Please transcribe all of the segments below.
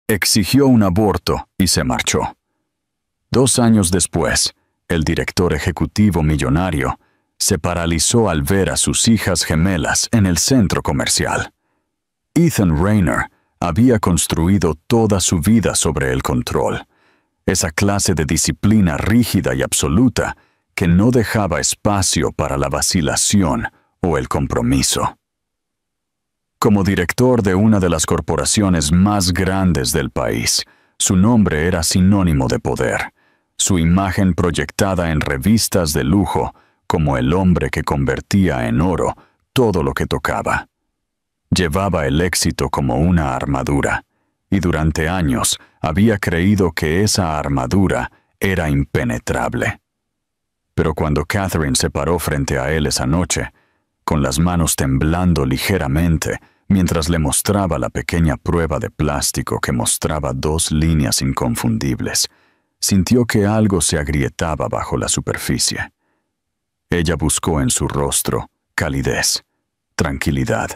exigió un aborto y se marchó. 2 años después, el director ejecutivo millonario se paralizó al ver a sus hijas gemelas en el centro comercial. Ethan Rayner había construido toda su vida sobre el control, esa clase de disciplina rígida y absoluta que no dejaba espacio para la vacilación o el compromiso. Como director de una de las corporaciones más grandes del país, su nombre era sinónimo de poder, su imagen proyectada en revistas de lujo como el hombre que convertía en oro todo lo que tocaba. Llevaba el éxito como una armadura, y durante años había creído que esa armadura era impenetrable. Pero cuando Catherine se paró frente a él esa noche, con las manos temblando ligeramente mientras le mostraba la pequeña prueba de plástico que mostraba 2 líneas inconfundibles, sintió que algo se agrietaba bajo la superficie. Ella buscó en su rostro calidez, tranquilidad,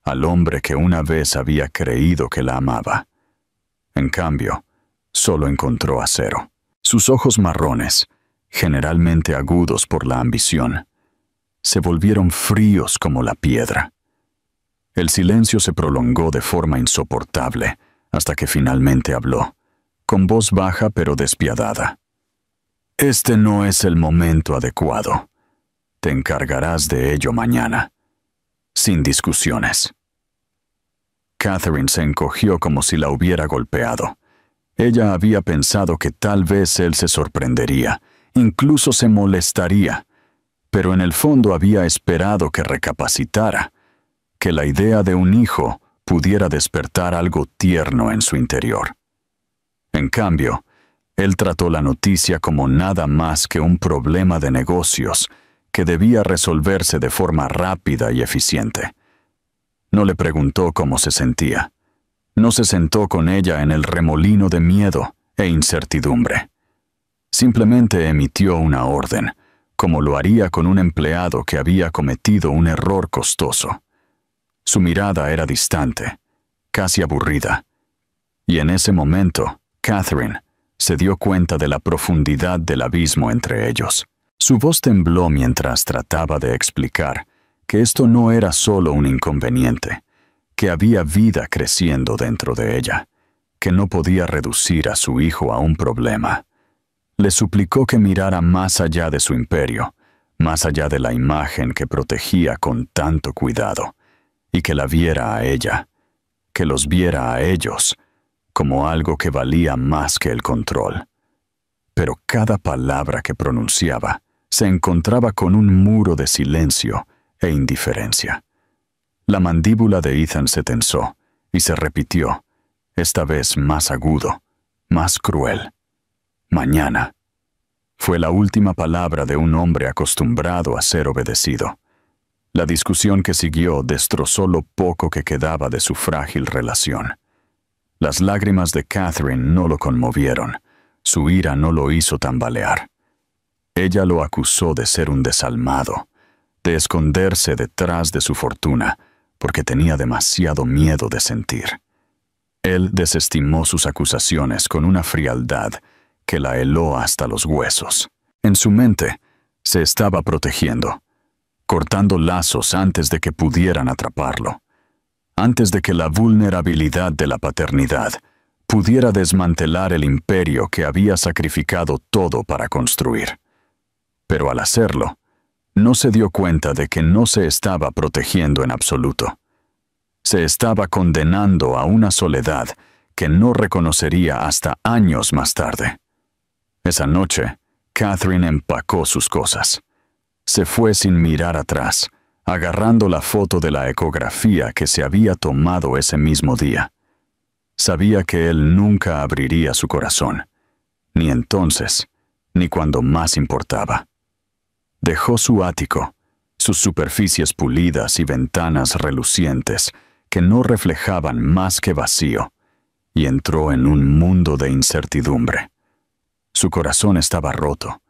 al hombre que una vez había creído que la amaba. En cambio, solo encontró acero. Sus ojos marrones, generalmente agudos por la ambición, se volvieron fríos como la piedra. El silencio se prolongó de forma insoportable hasta que finalmente habló, con voz baja pero despiadada. «Este no es el momento adecuado. Te encargarás de ello mañana. Sin discusiones». Catherine se encogió como si la hubiera golpeado. Ella había pensado que tal vez él se sorprendería, incluso se molestaría, pero en el fondo había esperado que recapacitara, que la idea de un hijo pudiera despertar algo tierno en su interior. En cambio, él trató la noticia como nada más que un problema de negocios que debía resolverse de forma rápida y eficiente. No le preguntó cómo se sentía. No se sentó con ella en el remolino de miedo e incertidumbre. Simplemente emitió una orden, como lo haría con un empleado que había cometido un error costoso. Su mirada era distante, casi aburrida, y en ese momento, Catherine se dio cuenta de la profundidad del abismo entre ellos. Su voz tembló mientras trataba de explicar que esto no era solo un inconveniente, que había vida creciendo dentro de ella, que no podía reducir a su hijo a un problema. Le suplicó que mirara más allá de su imperio, más allá de la imagen que protegía con tanto cuidado, y que la viera a ella, que los viera a ellos, como algo que valía más que el control. Pero cada palabra que pronunciaba se encontraba con un muro de silencio e indiferencia. La mandíbula de Ethan se tensó y se repitió, esta vez más agudo, más cruel. Mañana. Fue la última palabra de un hombre acostumbrado a ser obedecido. La discusión que siguió destrozó lo poco que quedaba de su frágil relación. Las lágrimas de Catherine no lo conmovieron, su ira no lo hizo tambalear. Ella lo acusó de ser un desalmado, de esconderse detrás de su fortuna, porque tenía demasiado miedo de sentir. Él desestimó sus acusaciones con una frialdad que la heló hasta los huesos. En su mente, se estaba protegiendo, cortando lazos antes de que pudieran atraparlo, antes de que la vulnerabilidad de la paternidad pudiera desmantelar el imperio que había sacrificado todo para construir. Pero al hacerlo, no se dio cuenta de que no se estaba protegiendo en absoluto. Se estaba condenando a una soledad que no reconocería hasta años más tarde. Esa noche, Catherine empacó sus cosas. Se fue sin mirar atrás, agarrando la foto de la ecografía que se había tomado ese mismo día. Sabía que él nunca abriría su corazón, ni entonces, ni cuando más importaba. Dejó su ático, sus superficies pulidas y ventanas relucientes que no reflejaban más que vacío, y entró en un mundo de incertidumbre. Su corazón estaba roto,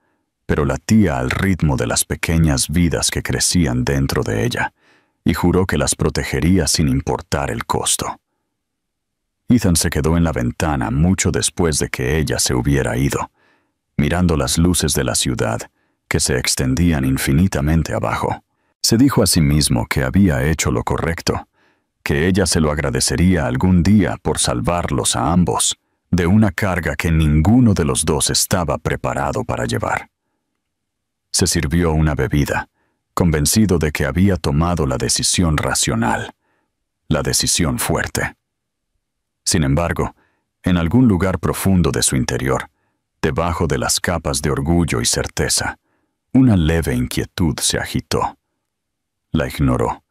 pero latía al ritmo de las pequeñas vidas que crecían dentro de ella, y juró que las protegería sin importar el costo. Ethan se quedó en la ventana mucho después de que ella se hubiera ido, mirando las luces de la ciudad que se extendían infinitamente abajo. Se dijo a sí mismo que había hecho lo correcto, que ella se lo agradecería algún día por salvarlos a ambos de una carga que ninguno de los dos estaba preparado para llevar. Se sirvió una bebida, convencido de que había tomado la decisión racional, la decisión fuerte. Sin embargo, en algún lugar profundo de su interior, debajo de las capas de orgullo y certeza, una leve inquietud se agitó. La ignoró,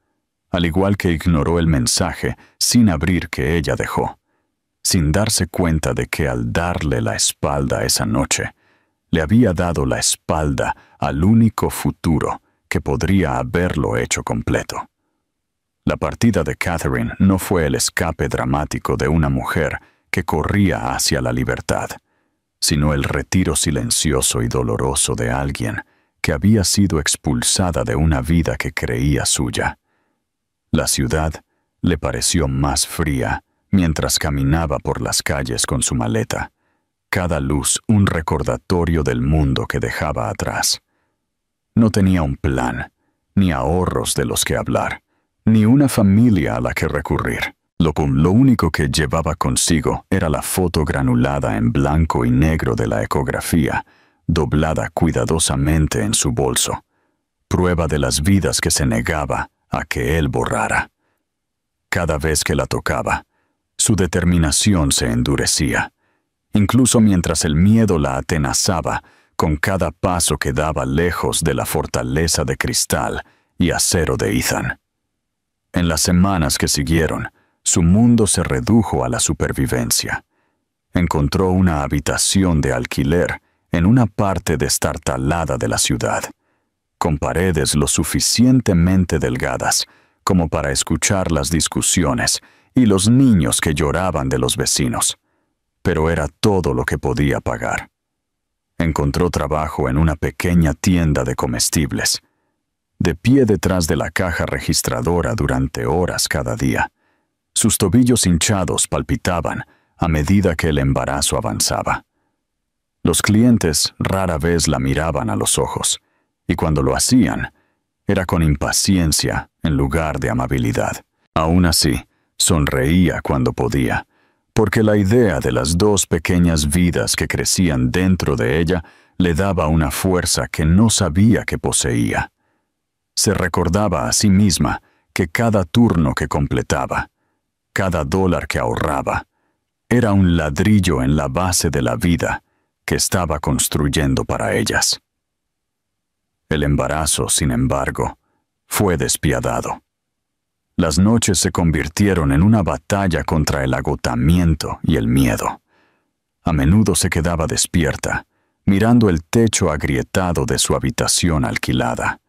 al igual que ignoró el mensaje sin abrir que ella dejó, sin darse cuenta de que al darle la espalda esa noche, le había dado la espalda al único futuro que podría haberlo hecho completo. La partida de Catherine no fue el escape dramático de una mujer que corría hacia la libertad, sino el retiro silencioso y doloroso de alguien que había sido expulsada de una vida que creía suya. La ciudad le pareció más fría mientras caminaba por las calles con su maleta, cada luz un recordatorio del mundo que dejaba atrás. No tenía un plan, ni ahorros de los que hablar, ni una familia a la que recurrir. Lo único que llevaba consigo era la foto granulada en blanco y negro de la ecografía, doblada cuidadosamente en su bolso, prueba de las vidas que se negaba a que él borrara. Cada vez que la tocaba, su determinación se endurecía, incluso mientras el miedo la atenazaba con cada paso que daba lejos de la fortaleza de cristal y acero de Ethan. En las semanas que siguieron, su mundo se redujo a la supervivencia. Encontró una habitación de alquiler en una parte destartalada de la ciudad, con paredes lo suficientemente delgadas como para escuchar las discusiones y los niños que lloraban de los vecinos, pero era todo lo que podía pagar. Encontró trabajo en una pequeña tienda de comestibles, de pie detrás de la caja registradora durante horas cada día. Sus tobillos hinchados palpitaban a medida que el embarazo avanzaba. Los clientes rara vez la miraban a los ojos, y cuando lo hacían, era con impaciencia en lugar de amabilidad. Aún así, sonreía cuando podía, porque la idea de las dos pequeñas vidas que crecían dentro de ella le daba una fuerza que no sabía que poseía. Se recordaba a sí misma que cada turno que completaba, cada dólar que ahorraba, era un ladrillo en la base de la vida que estaba construyendo para ellas. El embarazo, sin embargo, fue despiadado. Las noches se convirtieron en una batalla contra el agotamiento y el miedo. A menudo se quedaba despierta, mirando el techo agrietado de su habitación alquilada,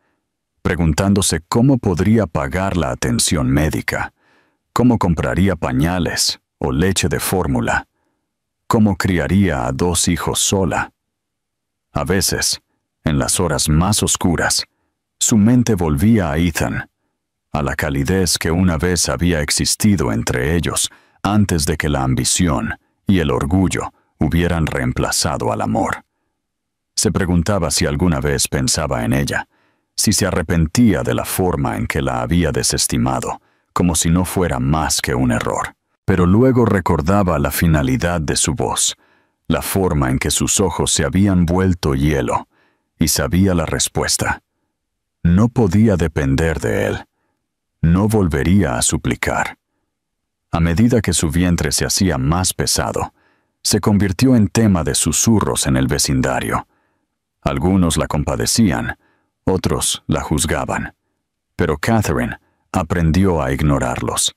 preguntándose cómo podría pagar la atención médica, cómo compraría pañales o leche de fórmula, cómo criaría a 2 hijos sola. A veces, en las horas más oscuras, su mente volvía a Ethan, a la calidez que una vez había existido entre ellos antes de que la ambición y el orgullo hubieran reemplazado al amor. Se preguntaba si alguna vez pensaba en ella, si se arrepentía de la forma en que la había desestimado, como si no fuera más que un error. Pero luego recordaba la finalidad de su voz, la forma en que sus ojos se habían vuelto hielo, y sabía la respuesta. No podía depender de él. No volvería a suplicar. A medida que su vientre se hacía más pesado, se convirtió en tema de susurros en el vecindario. Algunos la compadecían, otros la juzgaban, pero Catherine aprendió a ignorarlos.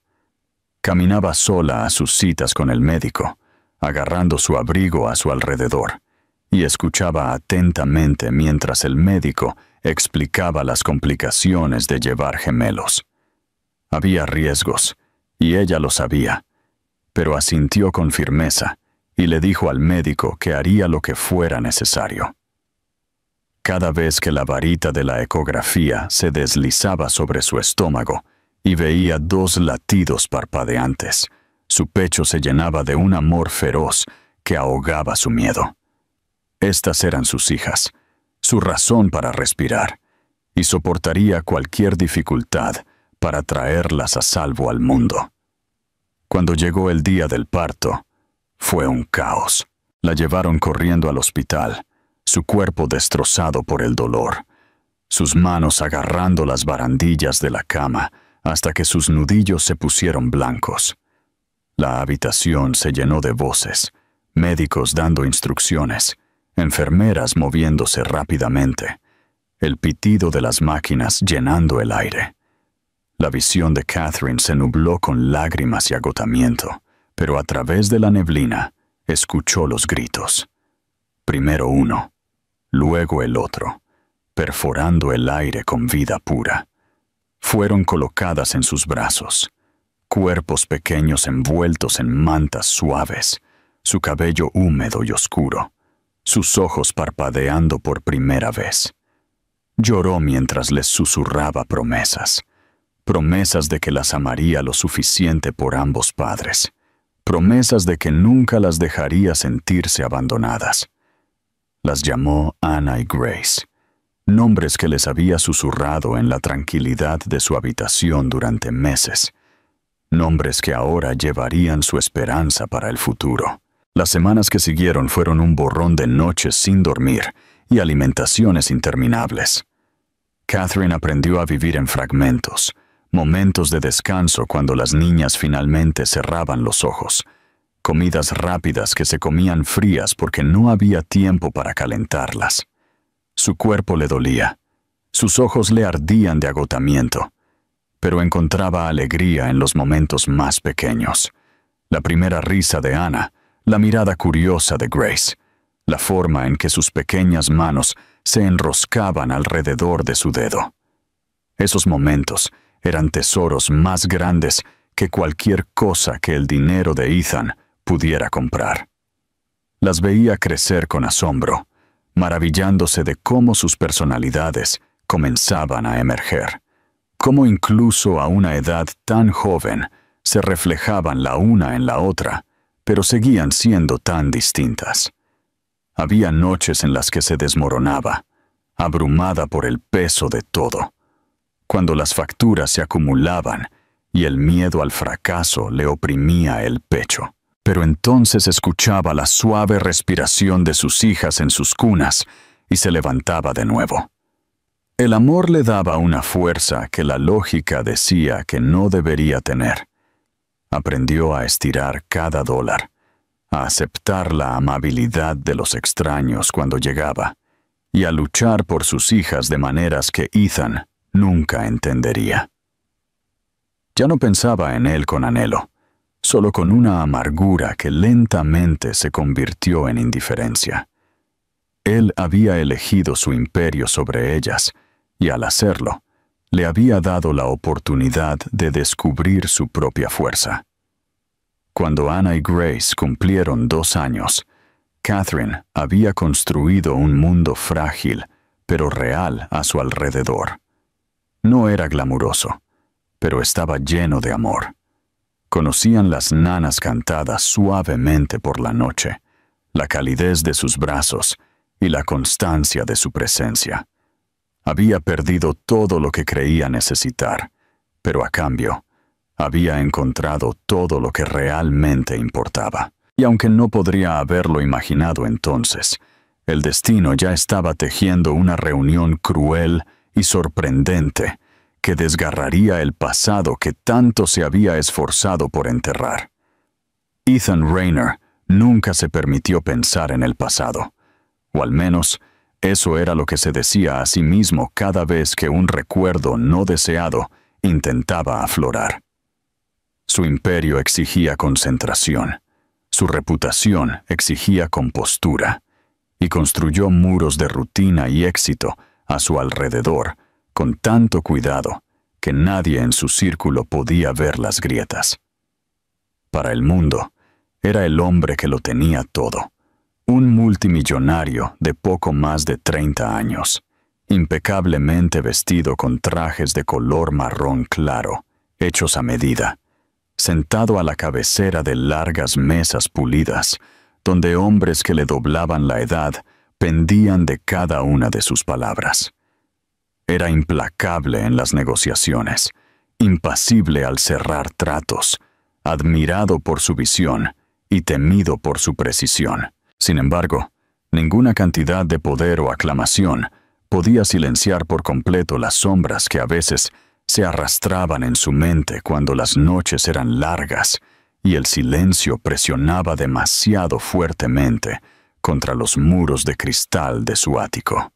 Caminaba sola a sus citas con el médico, agarrando su abrigo a su alrededor, y escuchaba atentamente mientras el médico explicaba las complicaciones de llevar gemelos. Había riesgos, y ella lo sabía, pero asintió con firmeza y le dijo al médico que haría lo que fuera necesario. Cada vez que la varita de la ecografía se deslizaba sobre su estómago y veía 2 latidos parpadeantes, Su pecho se llenaba de un amor feroz que ahogaba su miedo. Estas eran sus hijas, su razón para respirar, y soportaría cualquier dificultad para traerlas a salvo al mundo. Cuando llegó el día del parto, fue un caos. La llevaron corriendo al hospital, su cuerpo destrozado por el dolor, sus manos agarrando las barandillas de la cama hasta que sus nudillos se pusieron blancos. La habitación se llenó de voces, médicos dando instrucciones, enfermeras moviéndose rápidamente, el pitido de las máquinas llenando el aire. La visión de Catherine se nubló con lágrimas y agotamiento, pero a través de la neblina escuchó los gritos. Primero uno, luego el otro, perforando el aire con vida pura. Fueron colocadas en sus brazos, cuerpos pequeños envueltos en mantas suaves, su cabello húmedo y oscuro, sus ojos parpadeando por primera vez. Lloró mientras les susurraba promesas de que las amaría lo suficiente por ambos padres, promesas de que nunca las dejaría sentirse abandonadas. Las llamó Anna y Grace, nombres que les había susurrado en la tranquilidad de su habitación durante meses, nombres que ahora llevarían su esperanza para el futuro. Las semanas que siguieron fueron un borrón de noches sin dormir y alimentaciones interminables. Catherine aprendió a vivir en fragmentos, momentos de descanso cuando las niñas finalmente cerraban los ojos, comidas rápidas que se comían frías porque no había tiempo para calentarlas. Su cuerpo le dolía, sus ojos le ardían de agotamiento, pero encontraba alegría en los momentos más pequeños. La primera risa de Anna, la mirada curiosa de Grace, la forma en que sus pequeñas manos se enroscaban alrededor de su dedo. Esos momentos eran tesoros más grandes que cualquier cosa que el dinero de Ethan pudiera comprar. Las veía crecer con asombro, maravillándose de cómo sus personalidades comenzaban a emerger, cómo incluso a una edad tan joven se reflejaban la una en la otra, pero seguían siendo tan distintas. Había noches en las que se desmoronaba, abrumada por el peso de todo, cuando las facturas se acumulaban y el miedo al fracaso le oprimía el pecho. Pero entonces escuchaba la suave respiración de sus hijas en sus cunas y se levantaba de nuevo. El amor le daba una fuerza que la lógica decía que no debería tener. Aprendió a estirar cada dólar, a aceptar la amabilidad de los extraños cuando llegaba y a luchar por sus hijas de maneras que Ethan nunca entendería. Ya no pensaba en él con anhelo, solo con una amargura que lentamente se convirtió en indiferencia. Él había elegido su imperio sobre ellas, y al hacerlo, le había dado la oportunidad de descubrir su propia fuerza. Cuando Anna y Grace cumplieron 2 años, Catherine había construido un mundo frágil, pero real a su alrededor. No era glamuroso, pero estaba lleno de amor. Conocían las nanas cantadas suavemente por la noche, la calidez de sus brazos y la constancia de su presencia. Había perdido todo lo que creía necesitar, pero a cambio, había encontrado todo lo que realmente importaba. Y aunque no podría haberlo imaginado entonces, el destino ya estaba tejiendo una reunión cruel y sorprendente que desgarraría el pasado que tanto se había esforzado por enterrar. Ethan Rayner nunca se permitió pensar en el pasado, o al menos eso era lo que se decía a sí mismo cada vez que un recuerdo no deseado intentaba aflorar. Su imperio exigía concentración, su reputación exigía compostura, y construyó muros de rutina y éxito a su alrededor con tanto cuidado que nadie en su círculo podía ver las grietas. Para el mundo, era el hombre que lo tenía todo, un multimillonario de poco más de 30 años, impecablemente vestido con trajes de color marrón claro, hechos a medida, sentado a la cabecera de largas mesas pulidas, donde hombres que le doblaban la edad pendían de cada una de sus palabras. Era implacable en las negociaciones, impasible al cerrar tratos, admirado por su visión y temido por su precisión. Sin embargo, ninguna cantidad de poder o aclamación podía silenciar por completo las sombras que a veces se arrastraban en su mente cuando las noches eran largas y el silencio presionaba demasiado fuertemente contra los muros de cristal de su ático.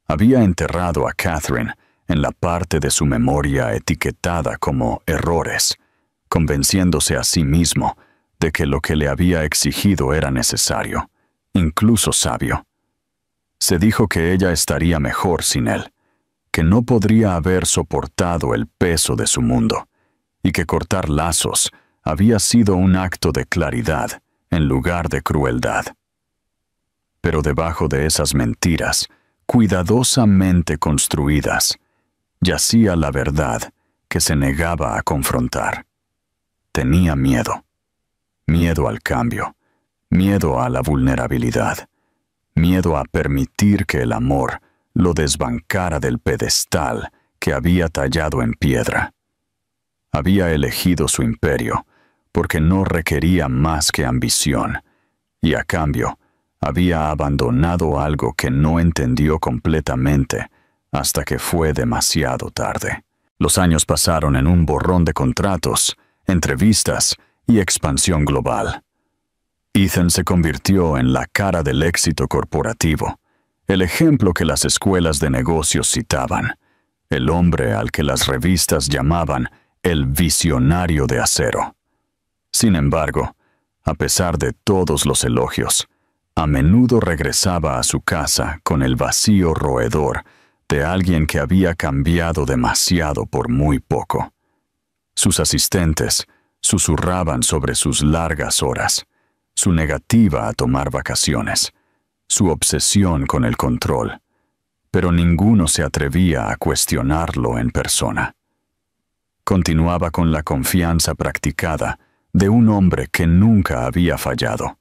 Había enterrado a Catherine en la parte de su memoria etiquetada como errores, convenciéndose a sí mismo de que lo que le había exigido era necesario, incluso sabio. Se dijo que ella estaría mejor sin él, que no podría haber soportado el peso de su mundo, y que cortar lazos había sido un acto de claridad en lugar de crueldad. Pero debajo de esas mentiras, cuidadosamente construidas, yacía la verdad que se negaba a confrontar. Tenía miedo. Miedo al cambio, miedo a la vulnerabilidad, miedo a permitir que el amor lo desbancara del pedestal que había tallado en piedra. Había elegido su imperio porque no requería más que ambición, y a cambio había abandonado algo que no entendió completamente hasta que fue demasiado tarde. Los años pasaron en un borrón de contratos, entrevistas y expansión global. Ethan se convirtió en la cara del éxito corporativo, el ejemplo que las escuelas de negocios citaban, el hombre al que las revistas llamaban el visionario de acero. Sin embargo, a pesar de todos los elogios, a menudo regresaba a su casa con el vacío roedor de alguien que había cambiado demasiado por muy poco. Sus asistentes susurraban sobre sus largas horas, su negativa a tomar vacaciones, su obsesión con el control, pero ninguno se atrevía a cuestionarlo en persona. Continuaba con la confianza practicada de un hombre que nunca había fallado,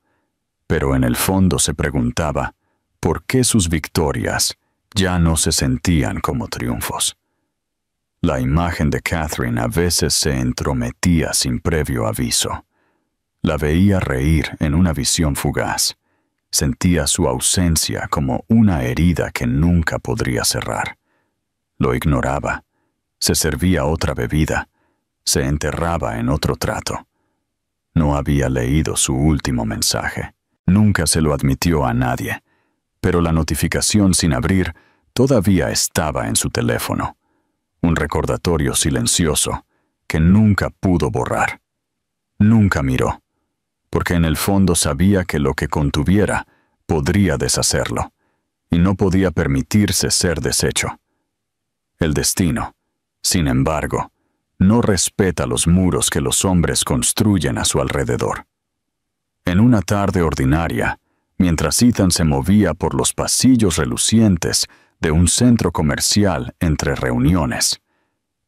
pero en el fondo se preguntaba por qué sus victorias ya no se sentían como triunfos. La imagen de Catherine a veces se entrometía sin previo aviso. La veía reír en una visión fugaz. Sentía su ausencia como una herida que nunca podría cerrar. Lo ignoraba. Se servía otra bebida. Se enterraba en otro trato. No había leído su último mensaje. Nunca se lo admitió a nadie, pero la notificación sin abrir todavía estaba en su teléfono. Un recordatorio silencioso que nunca pudo borrar. Nunca miró, porque en el fondo sabía que lo que contuviera podría deshacerlo, y no podía permitirse ser deshecho. El destino, sin embargo, no respeta los muros que los hombres construyen a su alrededor. En una tarde ordinaria, mientras Ethan se movía por los pasillos relucientes de un centro comercial entre reuniones,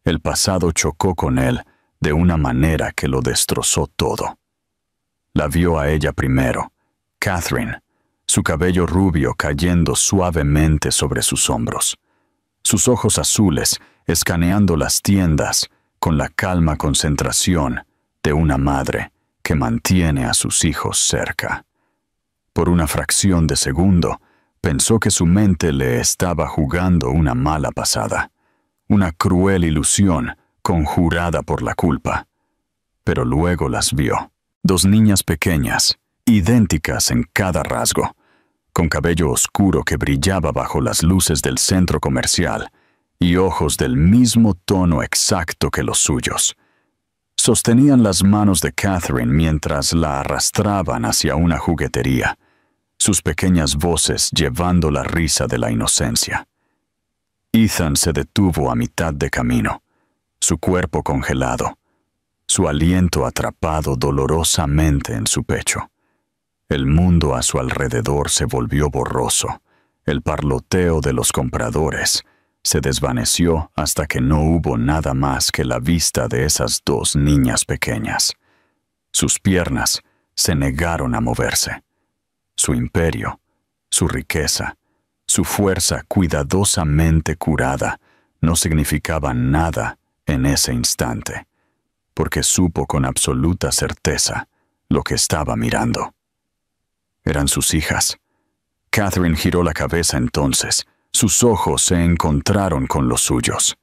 el pasado chocó con él de una manera que lo destrozó todo. La vio a ella primero, Catherine, su cabello rubio cayendo suavemente sobre sus hombros, sus ojos azules escaneando las tiendas con la calma concentración de una madre que mantiene a sus hijos cerca. Por una fracción de segundo, pensó que su mente le estaba jugando una mala pasada, una cruel ilusión conjurada por la culpa. Pero luego las vio, dos niñas pequeñas, idénticas en cada rasgo, con cabello oscuro que brillaba bajo las luces del centro comercial y ojos del mismo tono exacto que los suyos. Sostenían las manos de Catherine mientras la arrastraban hacia una juguetería, sus pequeñas voces llevando la risa de la inocencia. Ethan se detuvo a mitad de camino, su cuerpo congelado, su aliento atrapado dolorosamente en su pecho. El mundo a su alrededor se volvió borroso, el parloteo de los compradores, se desvaneció hasta que no hubo nada más que la vista de esas dos niñas pequeñas. Sus piernas se negaron a moverse. Su imperio, su riqueza, su fuerza cuidadosamente curada no significaban nada en ese instante, porque supo con absoluta certeza lo que estaba mirando. Eran sus hijas. Catherine giró la cabeza entonces. Sus ojos se encontraron con los suyos.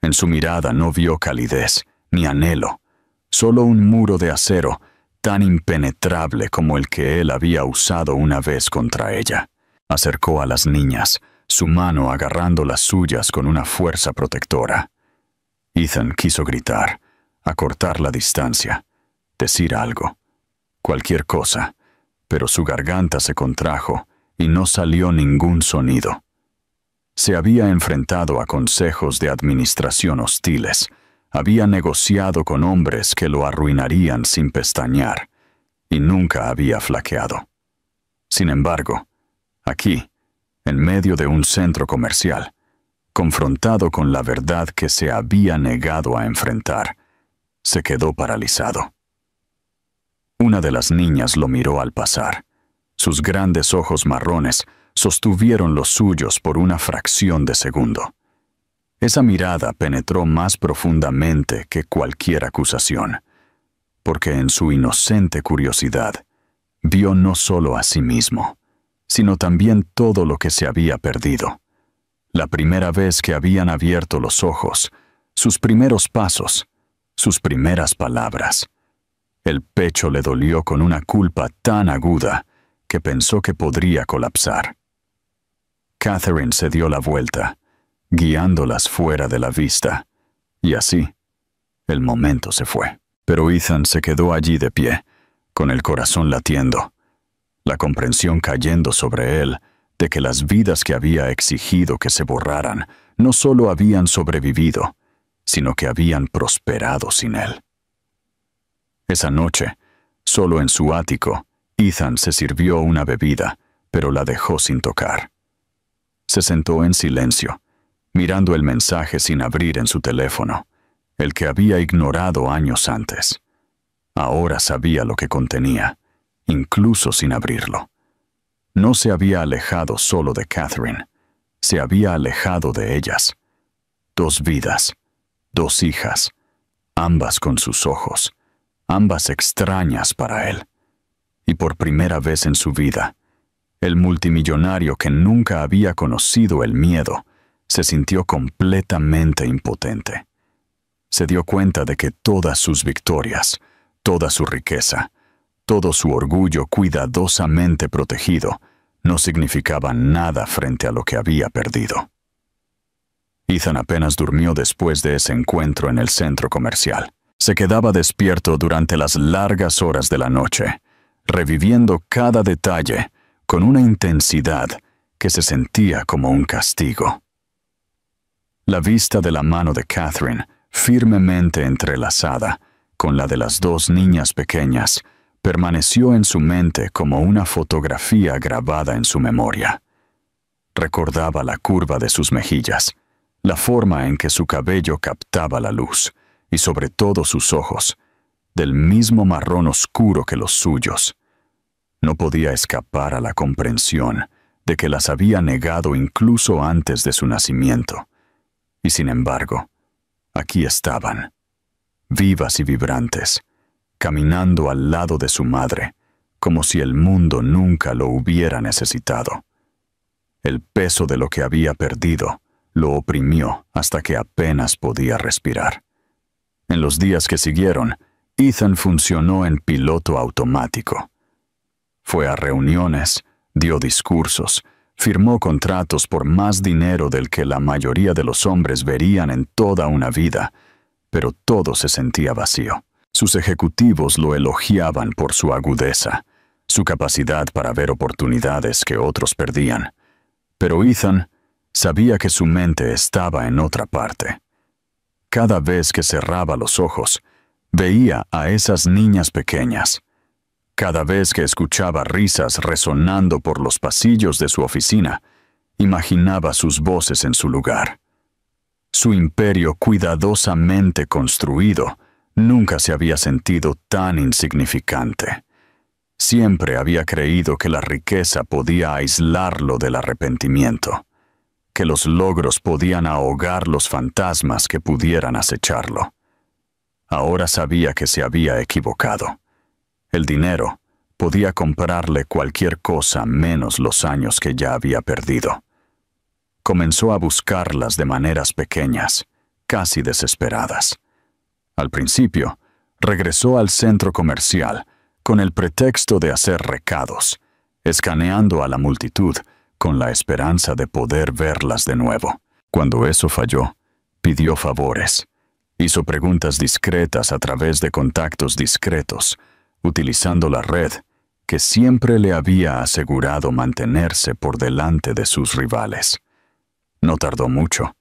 En su mirada no vio calidez ni anhelo, solo un muro de acero tan impenetrable como el que él había usado una vez contra ella. Acercó a las niñas, su mano agarrando las suyas con una fuerza protectora. Ethan quiso gritar, acortar la distancia, decir algo, cualquier cosa, pero su garganta se contrajo y no salió ningún sonido. Se había enfrentado a consejos de administración hostiles, había negociado con hombres que lo arruinarían sin pestañear, y nunca había flaqueado. Sin embargo, aquí, en medio de un centro comercial, confrontado con la verdad que se había negado a enfrentar, se quedó paralizado. Una de las niñas lo miró al pasar. Sus grandes ojos marrones sostuvieron los suyos por una fracción de segundo. Esa mirada penetró más profundamente que cualquier acusación, porque en su inocente curiosidad vio no solo a sí mismo, sino también todo lo que se había perdido. La primera vez que habían abierto los ojos, sus primeros pasos, sus primeras palabras. El pecho le dolió con una culpa tan aguda que pensó que podría colapsar. Catherine se dio la vuelta, guiándolas fuera de la vista, y así, el momento se fue. Pero Ethan se quedó allí de pie, con el corazón latiendo, la comprensión cayendo sobre él de que las vidas que había exigido que se borraran no solo habían sobrevivido, sino que habían prosperado sin él. Esa noche, solo en su ático, Ethan se sirvió una bebida, pero la dejó sin tocar. Se sentó en silencio, mirando el mensaje sin abrir en su teléfono, el que había ignorado años antes. Ahora sabía lo que contenía, incluso sin abrirlo. No se había alejado solo de Catherine, se había alejado de ellas. 2 vidas, 2 hijas, ambas con sus ojos, ambas extrañas para él. Y por primera vez en su vida, el multimillonario que nunca había conocido el miedo se sintió completamente impotente. Se dio cuenta de que todas sus victorias, toda su riqueza, todo su orgullo cuidadosamente protegido, no significaban nada frente a lo que había perdido. Ethan apenas durmió después de ese encuentro en el centro comercial. Se quedaba despierto durante las largas horas de la noche, reviviendo cada detalle con una intensidad que se sentía como un castigo. La vista de la mano de Catherine, firmemente entrelazada con la de las 2 niñas pequeñas, permaneció en su mente como una fotografía grabada en su memoria. Recordaba la curva de sus mejillas, la forma en que su cabello captaba la luz, y sobre todo sus ojos, del mismo marrón oscuro que los suyos. No podía escapar a la comprensión de que las había negado incluso antes de su nacimiento. Y sin embargo, aquí estaban, vivas y vibrantes, caminando al lado de su madre, como si el mundo nunca lo hubiera necesitado. El peso de lo que había perdido lo oprimió hasta que apenas podía respirar. En los días que siguieron, Ethan funcionó en piloto automático. Fue a reuniones, dio discursos, firmó contratos por más dinero del que la mayoría de los hombres verían en toda una vida, pero todo se sentía vacío. Sus ejecutivos lo elogiaban por su agudeza, su capacidad para ver oportunidades que otros perdían. Pero Ethan sabía que su mente estaba en otra parte. Cada vez que cerraba los ojos, veía a esas niñas pequeñas. Cada vez que escuchaba risas resonando por los pasillos de su oficina, Imaginaba sus voces en su lugar. Su imperio cuidadosamente construido nunca se había sentido tan insignificante. Siempre había creído que la riqueza podía aislarlo del arrepentimiento, que los logros podían ahogar los fantasmas que pudieran acecharlo. Ahora sabía que se había equivocado. El dinero podía comprarle cualquier cosa menos los años que ya había perdido. Comenzó a buscarlas de maneras pequeñas, casi desesperadas. Al principio, regresó al centro comercial con el pretexto de hacer recados, escaneando a la multitud con la esperanza de poder verlas de nuevo. Cuando eso falló, pidió favores. Hizo preguntas discretas a través de contactos discretos, utilizando la red que siempre le había asegurado mantenerse por delante de sus rivales. No tardó mucho.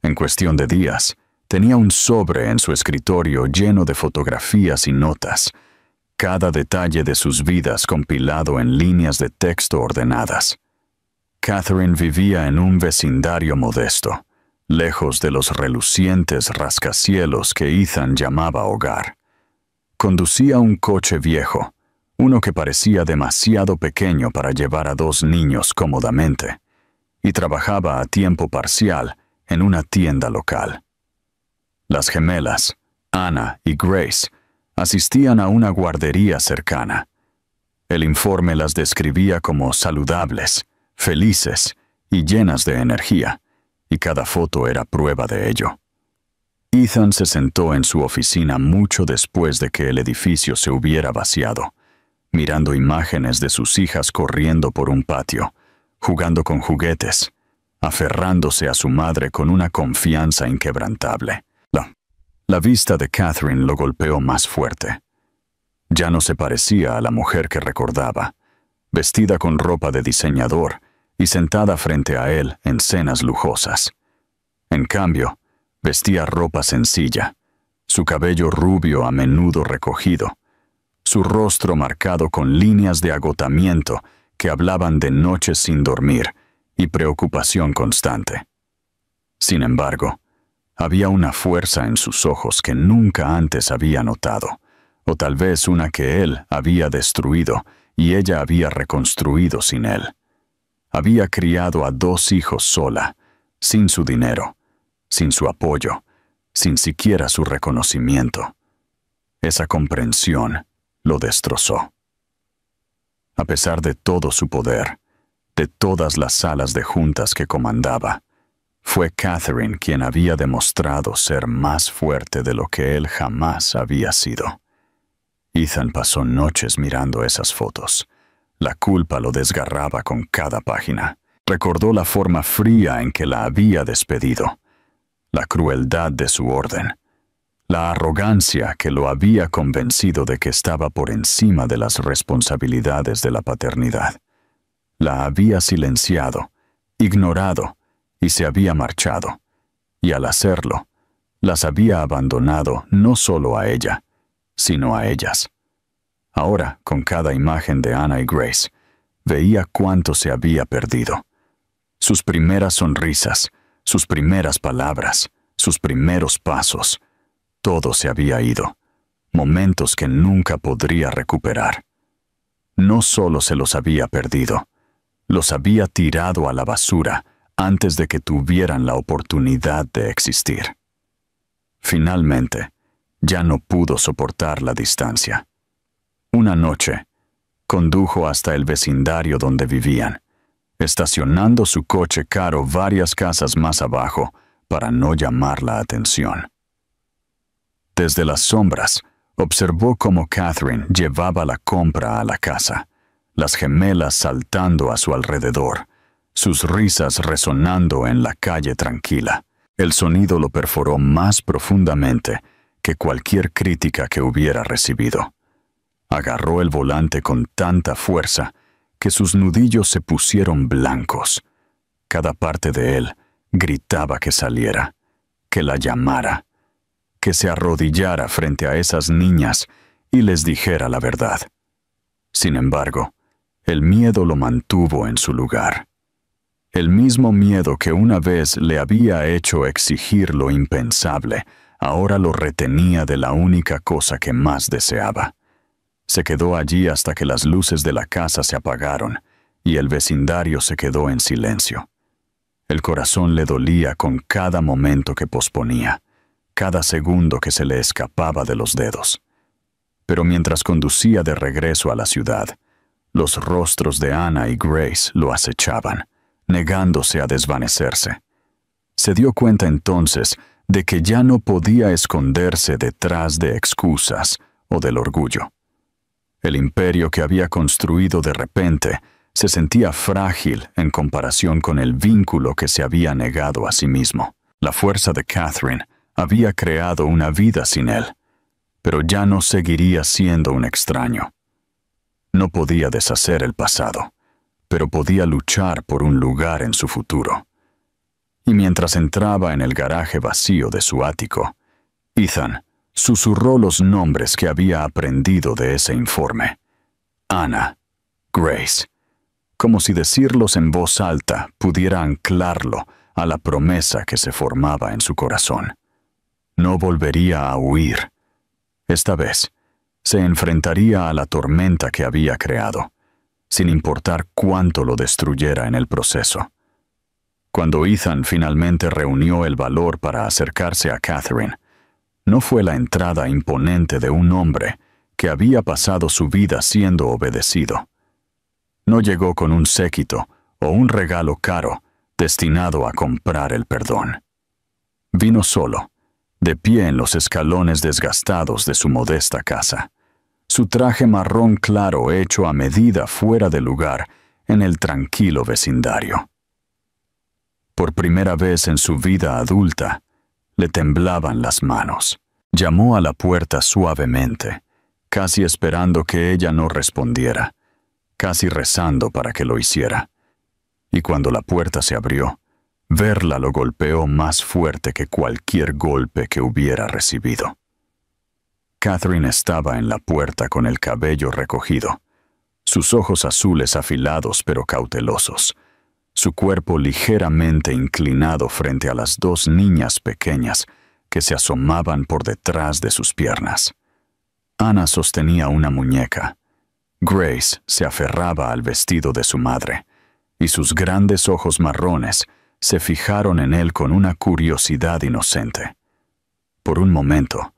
En cuestión de días, tenía un sobre en su escritorio lleno de fotografías y notas, cada detalle de sus vidas compilado en líneas de texto ordenadas. Catherine vivía en un vecindario modesto, lejos de los relucientes rascacielos que Ethan llamaba hogar. Conducía un coche viejo, uno que parecía demasiado pequeño para llevar a 2 niños cómodamente, y trabajaba a tiempo parcial en una tienda local. Las gemelas, Anna y Grace, asistían a una guardería cercana. El informe las describía como saludables, felices y llenas de energía, y cada foto era prueba de ello. Ethan se sentó en su oficina mucho después de que el edificio se hubiera vaciado, mirando imágenes de sus hijas corriendo por un patio, jugando con juguetes, aferrándose a su madre con una confianza inquebrantable. La vista de Catherine lo golpeó más fuerte. Ya no se parecía a la mujer que recordaba, vestida con ropa de diseñador y sentada frente a él en cenas lujosas. En cambio, vestía ropa sencilla, su cabello rubio a menudo recogido, su rostro marcado con líneas de agotamiento que hablaban de noches sin dormir y preocupación constante. Sin embargo, había una fuerza en sus ojos que nunca antes había notado, o tal vez una que él había destruido y ella había reconstruido sin él. Había criado a 2 hijos sola, sin su dinero, sin su apoyo, sin siquiera su reconocimiento. Esa comprensión lo destrozó. A pesar de todo su poder, de todas las salas de juntas que comandaba, fue Catherine quien había demostrado ser más fuerte de lo que él jamás había sido. Ethan pasó noches mirando esas fotos. La culpa lo desgarraba con cada página. Recordó la forma fría en que la había despedido, la crueldad de su orden, la arrogancia que lo había convencido de que estaba por encima de las responsabilidades de la paternidad. La había silenciado, ignorado, y se había marchado, y al hacerlo, las había abandonado no solo a ella, sino a ellas. Ahora, con cada imagen de Anna y Grace, veía cuánto se había perdido. Sus primeras sonrisas, sus primeras palabras, sus primeros pasos, todo se había ido, momentos que nunca podría recuperar. No solo se los había perdido, los había tirado a la basura antes de que tuvieran la oportunidad de existir. Finalmente, ya no pudo soportar la distancia. Una noche, condujo hasta el vecindario donde vivían, estacionando su coche caro varias casas más abajo para no llamar la atención. Desde las sombras, observó cómo Catherine llevaba la compra a la casa, las gemelas saltando a su alrededor, sus risas resonando en la calle tranquila. El sonido lo perforó más profundamente que cualquier crítica que hubiera recibido. Agarró el volante con tanta fuerza que sus nudillos se pusieron blancos. Cada parte de él gritaba que saliera, que la llamara, que se arrodillara frente a esas niñas y les dijera la verdad. Sin embargo, el miedo lo mantuvo en su lugar. El mismo miedo que una vez le había hecho exigir lo impensable, ahora lo retenía de la única cosa que más deseaba. Se quedó allí hasta que las luces de la casa se apagaron y el vecindario se quedó en silencio. El corazón le dolía con cada momento que posponía, cada segundo que se le escapaba de los dedos. Pero mientras conducía de regreso a la ciudad, los rostros de Anna y Grace lo acechaban, negándose a desvanecerse. Se dio cuenta entonces de que ya no podía esconderse detrás de excusas o del orgullo. El imperio que había construido de repente se sentía frágil en comparación con el vínculo que se había negado a sí mismo. La fuerza de Catherine había creado una vida sin él, pero ya no seguiría siendo un extraño. No podía deshacer el pasado, pero podía luchar por un lugar en su futuro. Y mientras entraba en el garaje vacío de su ático, Ethan susurró los nombres que había aprendido de ese informe. Anna, Grace, como si decirlos en voz alta pudiera anclarlo a la promesa que se formaba en su corazón. No volvería a huir. Esta vez, se enfrentaría a la tormenta que había creado, sin importar cuánto lo destruyera en el proceso. Cuando Ethan finalmente reunió el valor para acercarse a Catherine, no fue la entrada imponente de un hombre que había pasado su vida siendo obedecido. No llegó con un séquito o un regalo caro destinado a comprar el perdón. Vino solo, de pie en los escalones desgastados de su modesta casa, su traje marrón claro hecho a medida fuera de lugar en el tranquilo vecindario. Por primera vez en su vida adulta, le temblaban las manos. Llamó a la puerta suavemente, casi esperando que ella no respondiera, casi rezando para que lo hiciera. Y cuando la puerta se abrió, verla lo golpeó más fuerte que cualquier golpe que hubiera recibido. Catherine estaba en la puerta con el cabello recogido, sus ojos azules afilados pero cautelosos, su cuerpo ligeramente inclinado frente a las dos niñas pequeñas que se asomaban por detrás de sus piernas. Anna sostenía una muñeca. Grace se aferraba al vestido de su madre, y sus grandes ojos marrones se fijaron en él con una curiosidad inocente. Por un momento,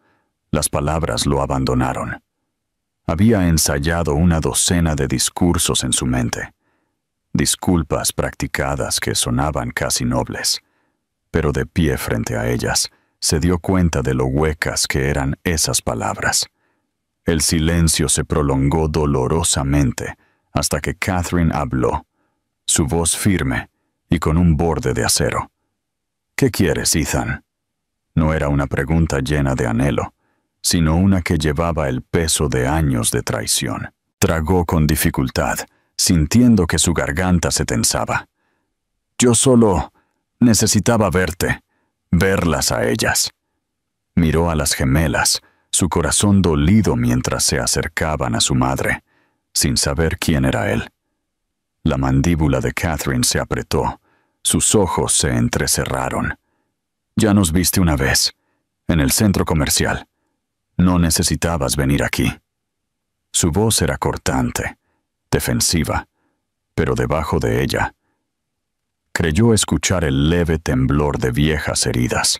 las palabras lo abandonaron. Había ensayado una docena de discursos en su mente, disculpas practicadas que sonaban casi nobles, pero de pie frente a ellas, se dio cuenta de lo huecas que eran esas palabras. El silencio se prolongó dolorosamente hasta que Catherine habló, su voz firme y con un borde de acero. «¿Qué quieres, Ethan?» No era una pregunta llena de anhelo, sino una que llevaba el peso de años de traición. Tragó con dificultad, sintiendo que su garganta se tensaba. «Yo solo necesitaba verte, verlas a ellas». Miró a las gemelas, su corazón dolido mientras se acercaban a su madre, sin saber quién era él. La mandíbula de Catherine se apretó, sus ojos se entrecerraron. «Ya nos viste una vez, en el centro comercial. No necesitabas venir aquí». Su voz era cortante, defensiva, pero debajo de ella, creyó escuchar el leve temblor de viejas heridas.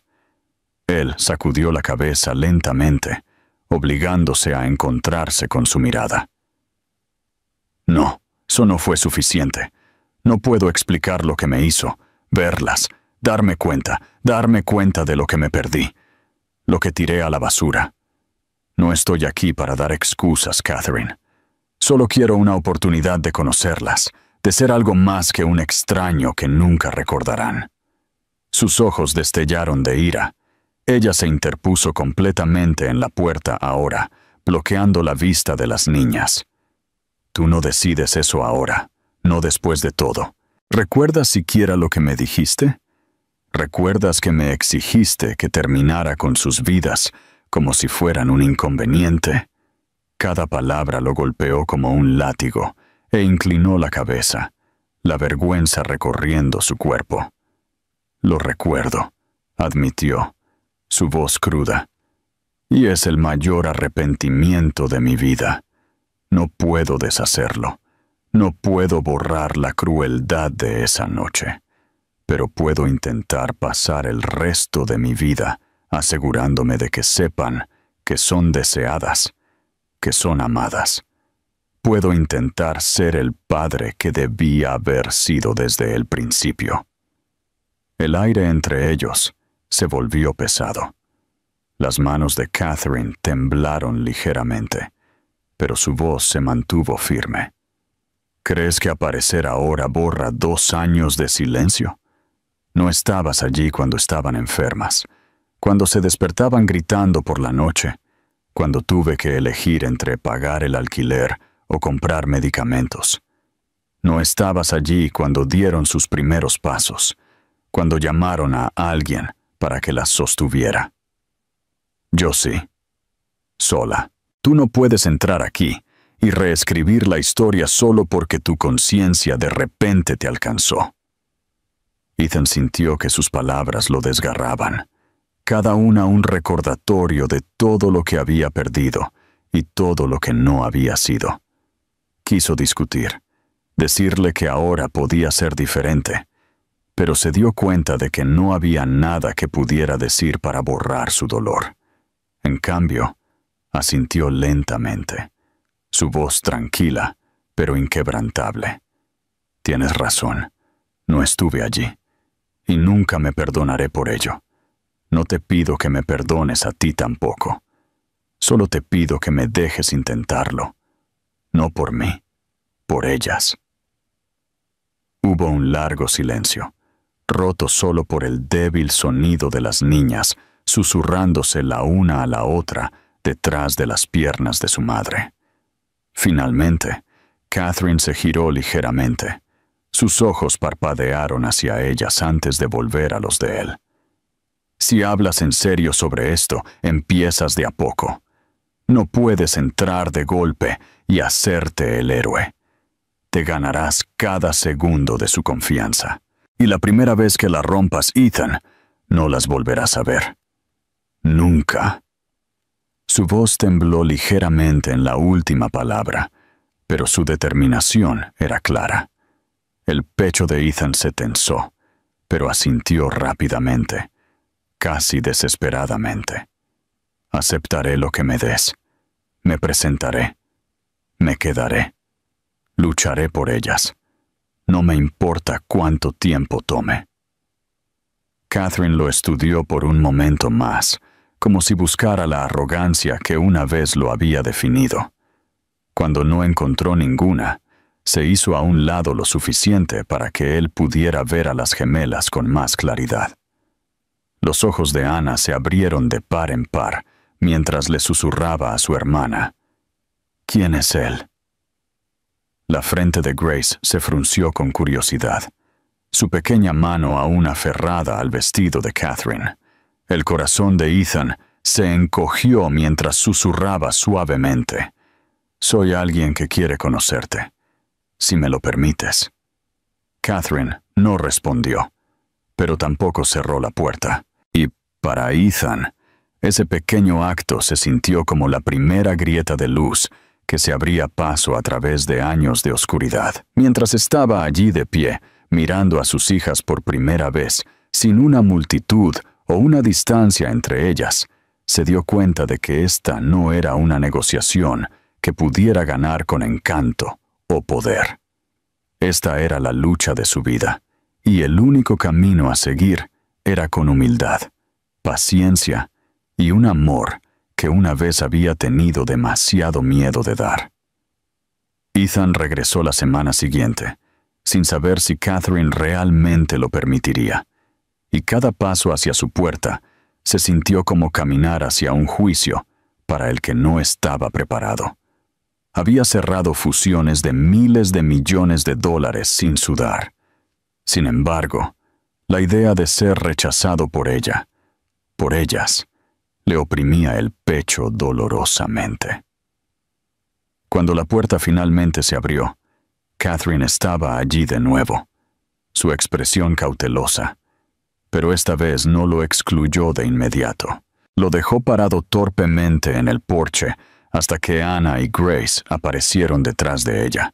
Él sacudió la cabeza lentamente, obligándose a encontrarse con su mirada. «No, eso no fue suficiente. No puedo explicar lo que me hizo, verlas, darme cuenta de lo que me perdí, lo que tiré a la basura. No estoy aquí para dar excusas, Catherine. Solo quiero una oportunidad de conocerlas, de ser algo más que un extraño que nunca recordarán». Sus ojos destellaron de ira. Ella se interpuso completamente en la puerta ahora, bloqueando la vista de las niñas. «Tú no decides eso ahora, no después de todo. ¿Recuerdas siquiera lo que me dijiste? ¿Recuerdas que me exigiste que terminara con sus vidas como si fueran un inconveniente?» Cada palabra lo golpeó como un látigo e inclinó la cabeza, la vergüenza recorriendo su cuerpo. Lo recuerdo, admitió, su voz cruda. Y es el mayor arrepentimiento de mi vida. No puedo deshacerlo. No puedo borrar la crueldad de esa noche. Pero puedo intentar pasar el resto de mi vida asegurándome de que sepan que son deseadas, que son amadas. Puedo intentar ser el padre que debía haber sido desde el principio. El aire entre ellos se volvió pesado. Las manos de Catherine temblaron ligeramente, pero su voz se mantuvo firme. ¿Crees que aparecer ahora borra 2 años de silencio? No estabas allí cuando estaban enfermas, cuando se despertaban gritando por la noche, cuando tuve que elegir entre pagar el alquiler o comprar medicamentos. No estabas allí cuando dieron sus primeros pasos, cuando llamaron a alguien para que las sostuviera. Yo sí. Sola. Tú no puedes entrar aquí y reescribir la historia solo porque tu conciencia de repente te alcanzó. Ethan sintió que sus palabras lo desgarraban, cada una un recordatorio de todo lo que había perdido y todo lo que no había sido. Quiso discutir, decirle que ahora podía ser diferente, pero se dio cuenta de que no había nada que pudiera decir para borrar su dolor. En cambio, asintió lentamente, su voz tranquila, pero inquebrantable. Tienes razón, no estuve allí, y nunca me perdonaré por ello. No te pido que me perdones a ti tampoco. Solo te pido que me dejes intentarlo. No por mí, por ellas. Hubo un largo silencio, roto solo por el débil sonido de las niñas, susurrándose la una a la otra detrás de las piernas de su madre. Finalmente, Catherine se giró ligeramente. Sus ojos parpadearon hacia ellas antes de volver a los de él. Si hablas en serio sobre esto, empiezas de a poco. No puedes entrar de golpe y hacerte el héroe. Te ganarás cada segundo de su confianza. Y la primera vez que la rompas, Ethan, no las volverás a ver. Nunca. Su voz tembló ligeramente en la última palabra, pero su determinación era clara. El pecho de Ethan se tensó, pero asintió rápidamente, casi desesperadamente. Aceptaré lo que me des. Me presentaré. Me quedaré. Lucharé por ellas. No me importa cuánto tiempo tome. Catherine lo estudió por un momento más, como si buscara la arrogancia que una vez lo había definido. Cuando no encontró ninguna, se hizo a un lado lo suficiente para que él pudiera ver a las gemelas con más claridad. Los ojos de Anna se abrieron de par en par mientras le susurraba a su hermana: ¿Quién es él? La frente de Grace se frunció con curiosidad, su pequeña mano aún aferrada al vestido de Catherine. El corazón de Ethan se encogió mientras susurraba suavemente: Soy alguien que quiere conocerte, si me lo permites. Catherine no respondió, pero tampoco cerró la puerta. Y para Ethan, ese pequeño acto se sintió como la primera grieta de luz que se abría paso a través de años de oscuridad. Mientras estaba allí de pie, mirando a sus hijas por primera vez, sin una multitud o una distancia entre ellas, se dio cuenta de que esta no era una negociación que pudiera ganar con encanto o poder. Esta era la lucha de su vida, y el único camino a seguir era con humildad, paciencia y un amor que una vez había tenido demasiado miedo de dar. Ethan regresó la semana siguiente, sin saber si Catherine realmente lo permitiría, y cada paso hacia su puerta se sintió como caminar hacia un juicio para el que no estaba preparado. Había cerrado fusiones de miles de millones de dólares sin sudar. Sin embargo, la idea de ser rechazado por ella, por ellas, le oprimía el pecho dolorosamente. Cuando la puerta finalmente se abrió, Catherine estaba allí de nuevo, su expresión cautelosa, pero esta vez no lo excluyó de inmediato. Lo dejó parado torpemente en el porche hasta que Anna y Grace aparecieron detrás de ella,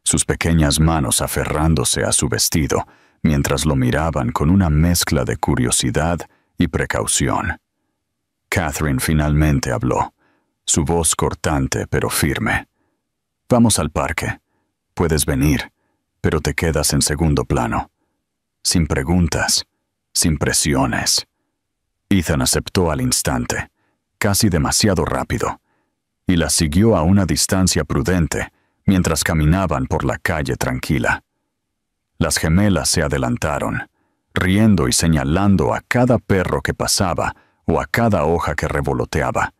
sus pequeñas manos aferrándose a su vestido, mientras lo miraban con una mezcla de curiosidad y precaución. Catherine finalmente habló, su voz cortante pero firme. «Vamos al parque. Puedes venir, pero te quedas en segundo plano. Sin preguntas, sin presiones». Ethan aceptó al instante, casi demasiado rápido, y la siguió a una distancia prudente mientras caminaban por la calle tranquila. Las gemelas se adelantaron, riendo y señalando a cada perro que pasaba o a cada hoja que revoloteaba.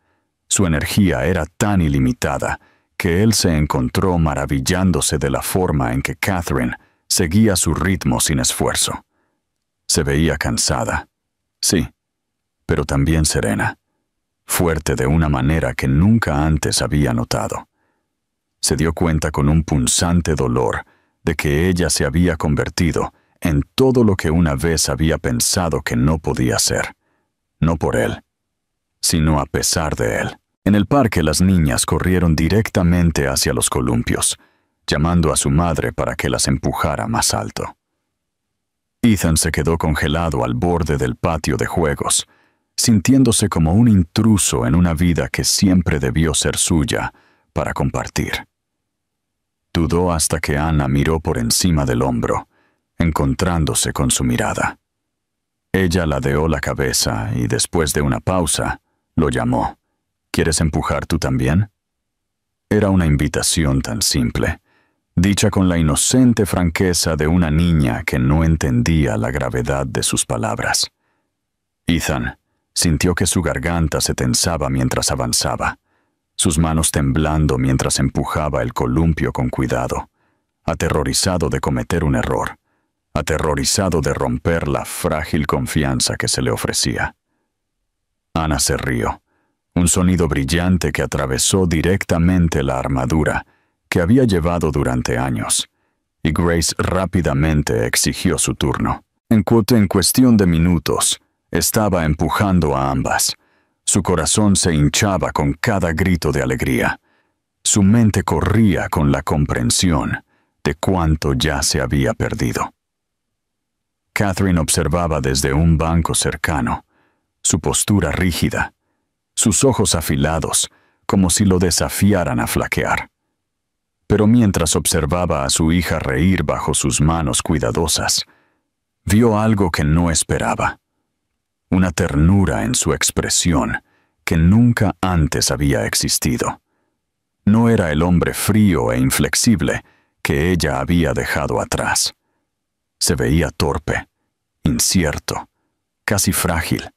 Su energía era tan ilimitada que él se encontró maravillándose de la forma en que Catherine seguía su ritmo sin esfuerzo. Se veía cansada, sí, pero también serena, fuerte de una manera que nunca antes había notado. Se dio cuenta con un punzante dolor de que ella se había convertido en todo lo que una vez había pensado que no podía ser, no por él, sino a pesar de él. En el parque las niñas corrieron directamente hacia los columpios, llamando a su madre para que las empujara más alto. Ethan se quedó congelado al borde del patio de juegos, sintiéndose como un intruso en una vida que siempre debió ser suya para compartir. Dudó hasta que Anna miró por encima del hombro, encontrándose con su mirada. Ella ladeó la cabeza y después de una pausa, lo llamó. «¿Quieres empujar tú también?» Era una invitación tan simple, dicha con la inocente franqueza de una niña que no entendía la gravedad de sus palabras. Ethan sintió que su garganta se tensaba mientras avanzaba, sus manos temblando mientras empujaba el columpio con cuidado, aterrorizado de cometer un error, aterrorizado de romper la frágil confianza que se le ofrecía. Anna se rió, un sonido brillante que atravesó directamente la armadura que había llevado durante años, y Grace rápidamente exigió su turno. En cuestión de minutos, estaba empujando a ambas. Su corazón se hinchaba con cada grito de alegría. Su mente corría con la comprensión de cuánto ya se había perdido. Catherine observaba desde un banco cercano, su postura rígida, sus ojos afilados, como si lo desafiaran a flaquear. Pero mientras observaba a su hija reír bajo sus manos cuidadosas, vio algo que no esperaba. Una ternura en su expresión que nunca antes había existido. No era el hombre frío e inflexible que ella había dejado atrás. Se veía torpe, incierto, casi frágil,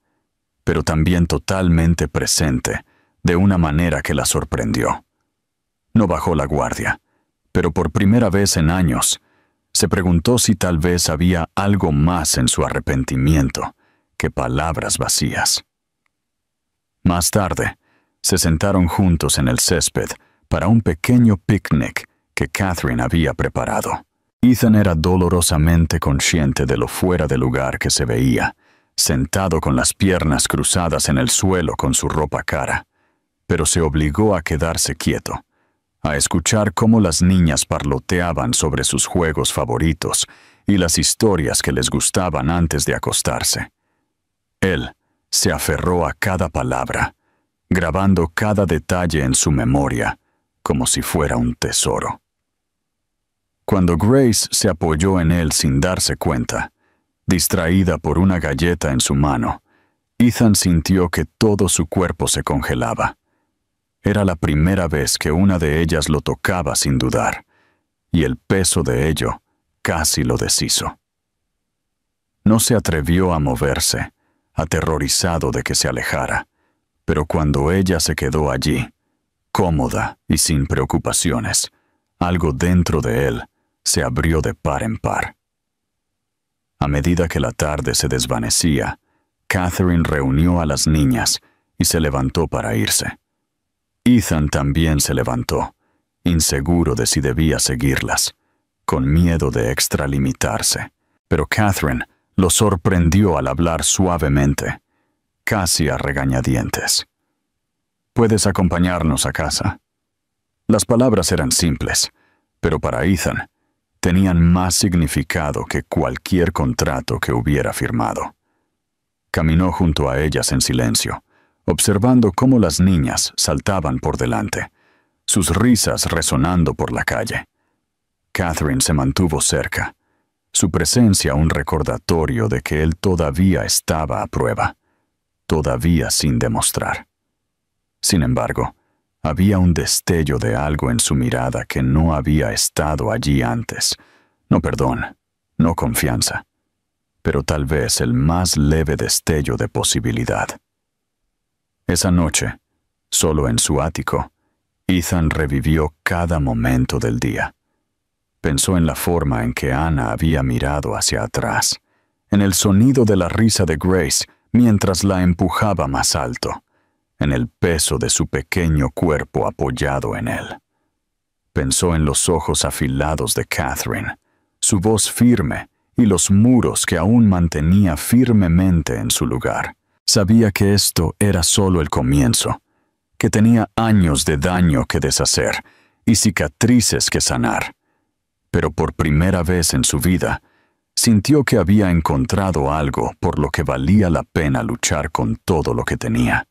pero también totalmente presente, de una manera que la sorprendió. No bajó la guardia, pero por primera vez en años, se preguntó si tal vez había algo más en su arrepentimiento que palabras vacías. Más tarde, se sentaron juntos en el césped para un pequeño picnic que Catherine había preparado. Ethan era dolorosamente consciente de lo fuera de lugar que se veía, sentado con las piernas cruzadas en el suelo con su ropa cara, pero se obligó a quedarse quieto, a escuchar cómo las niñas parloteaban sobre sus juegos favoritos y las historias que les gustaban antes de acostarse. Él se aferró a cada palabra, grabando cada detalle en su memoria, como si fuera un tesoro. Cuando Grace se apoyó en él sin darse cuenta, distraída por una galleta en su mano, Ethan sintió que todo su cuerpo se congelaba. Era la primera vez que una de ellas lo tocaba sin dudar, y el peso de ello casi lo deshizo. No se atrevió a moverse, aterrorizado de que se alejara, pero cuando ella se quedó allí, cómoda y sin preocupaciones, algo dentro de él se abrió de par en par. A medida que la tarde se desvanecía, Catherine reunió a las niñas y se levantó para irse. Ethan también se levantó, inseguro de si debía seguirlas, con miedo de extralimitarse. Pero Catherine lo sorprendió al hablar suavemente, casi a regañadientes. «¿Puedes acompañarnos a casa?» Las palabras eran simples, pero para Ethan tenían más significado que cualquier contrato que hubiera firmado. Caminó junto a ellas en silencio, observando cómo las niñas saltaban por delante, sus risas resonando por la calle. Catherine se mantuvo cerca, su presencia un recordatorio de que él todavía estaba a prueba, todavía sin demostrar. Sin embargo, había un destello de algo en su mirada que no había estado allí antes. No perdón, no confianza, pero tal vez el más leve destello de posibilidad. Esa noche, solo en su ático, Ethan revivió cada momento del día. Pensó en la forma en que Anna había mirado hacia atrás, en el sonido de la risa de Grace mientras la empujaba más alto, en el peso de su pequeño cuerpo apoyado en él. Pensó en los ojos afilados de Catherine, su voz firme y los muros que aún mantenía firmemente en su lugar. Sabía que esto era solo el comienzo, que tenía años de daño que deshacer y cicatrices que sanar. Pero por primera vez en su vida, sintió que había encontrado algo por lo que valía la pena luchar con todo lo que tenía.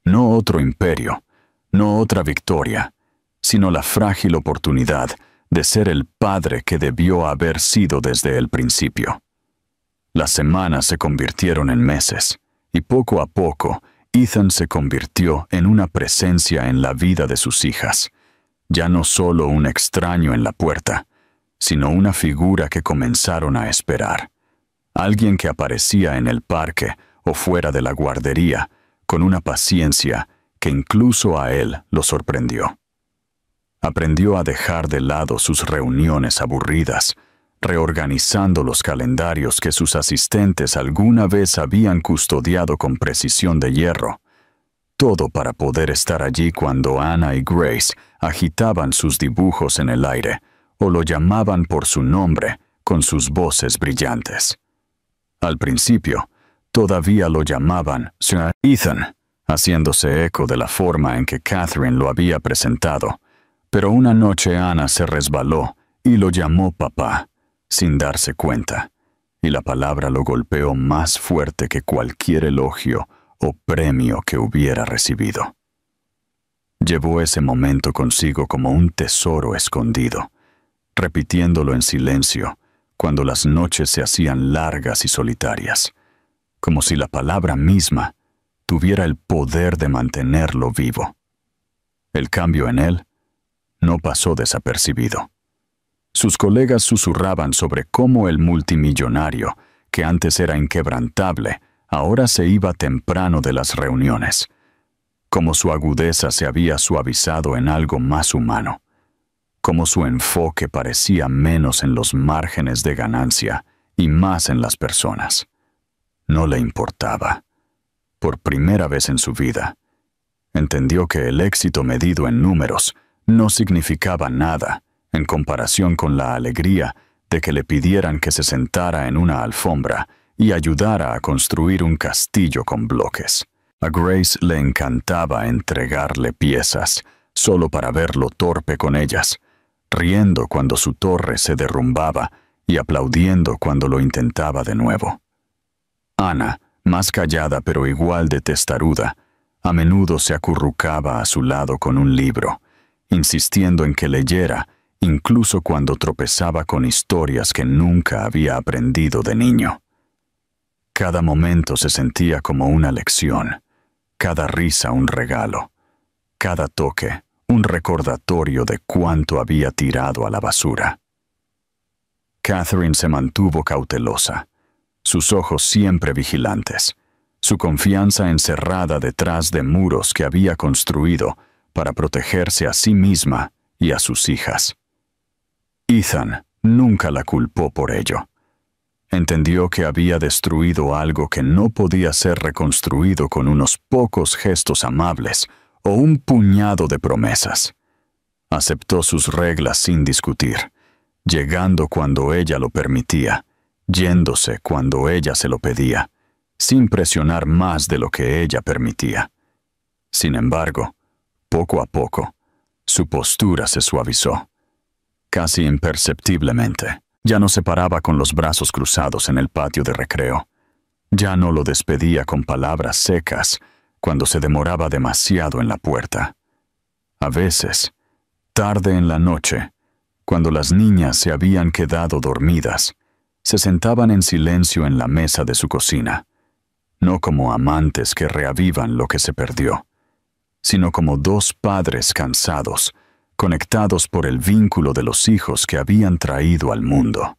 No otro imperio, no otra victoria, sino la frágil oportunidad de ser el padre que debió haber sido desde el principio. Las semanas se convirtieron en meses, y poco a poco, Ethan se convirtió en una presencia en la vida de sus hijas, ya no solo un extraño en la puerta, sino una figura que comenzaron a esperar. Alguien que aparecía en el parque o fuera de la guardería, con una paciencia que incluso a él lo sorprendió. Aprendió a dejar de lado sus reuniones aburridas, reorganizando los calendarios que sus asistentes alguna vez habían custodiado con precisión de hierro, todo para poder estar allí cuando Anna y Grace agitaban sus dibujos en el aire o lo llamaban por su nombre con sus voces brillantes. Al principio, todavía lo llamaban Sir Ethan, haciéndose eco de la forma en que Catherine lo había presentado, pero una noche Anna se resbaló y lo llamó papá, sin darse cuenta, y la palabra lo golpeó más fuerte que cualquier elogio o premio que hubiera recibido. Llevó ese momento consigo como un tesoro escondido, repitiéndolo en silencio cuando las noches se hacían largas y solitarias, como si la palabra misma tuviera el poder de mantenerlo vivo. El cambio en él no pasó desapercibido. Sus colegas susurraban sobre cómo el multimillonario, que antes era inquebrantable, ahora se iba temprano de las reuniones, cómo su agudeza se había suavizado en algo más humano, cómo su enfoque parecía menos en los márgenes de ganancia y más en las personas. No le importaba. Por primera vez en su vida, entendió que el éxito medido en números no significaba nada en comparación con la alegría de que le pidieran que se sentara en una alfombra y ayudara a construir un castillo con bloques. A Grace le encantaba entregarle piezas solo para verlo torpe con ellas, riendo cuando su torre se derrumbaba y aplaudiendo cuando lo intentaba de nuevo. Anna, más callada pero igual de testaruda, a menudo se acurrucaba a su lado con un libro, insistiendo en que leyera, incluso cuando tropezaba con historias que nunca había aprendido de niño. Cada momento se sentía como una lección, cada risa un regalo, cada toque un recordatorio de cuánto había tirado a la basura. Catherine se mantuvo cautelosa, sus ojos siempre vigilantes, su confianza encerrada detrás de muros que había construido para protegerse a sí misma y a sus hijas. Ethan nunca la culpó por ello. Entendió que había destruido algo que no podía ser reconstruido con unos pocos gestos amables o un puñado de promesas. Aceptó sus reglas sin discutir, llegando cuando ella lo permitía, yéndose cuando ella se lo pedía, sin presionar más de lo que ella permitía. Sin embargo, poco a poco, su postura se suavizó. Casi imperceptiblemente, ya no se paraba con los brazos cruzados en el patio de recreo. Ya no lo despedía con palabras secas cuando se demoraba demasiado en la puerta. A veces, tarde en la noche, cuando las niñas se habían quedado dormidas, se sentaban en silencio en la mesa de su cocina, no como amantes que reavivan lo que se perdió, sino como dos padres cansados, conectados por el vínculo de los hijos que habían traído al mundo.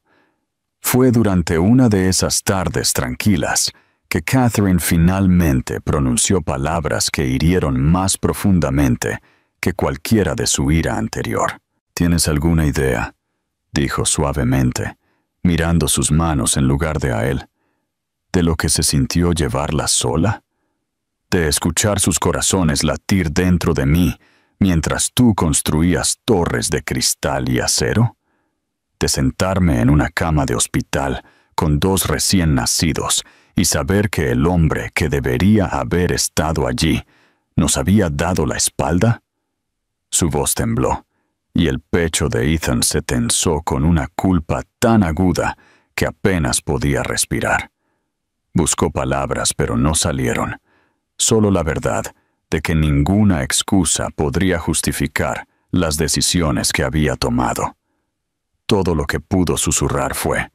Fue durante una de esas tardes tranquilas que Catherine finalmente pronunció palabras que hirieron más profundamente que cualquiera de su ira anterior. ¿Tienes alguna idea?, dijo suavemente, mirando sus manos en lugar de a él, de lo que se sintió llevarla sola? De escuchar sus corazones latir dentro de mí mientras tú construías torres de cristal y acero? De sentarme en una cama de hospital con dos recién nacidos y saber que el hombre que debería haber estado allí nos había dado la espalda? Su voz tembló, y el pecho de Ethan se tensó con una culpa tan aguda que apenas podía respirar. Buscó palabras, pero no salieron. Solo la verdad de que ninguna excusa podría justificar las decisiones que había tomado. Todo lo que pudo susurrar fue: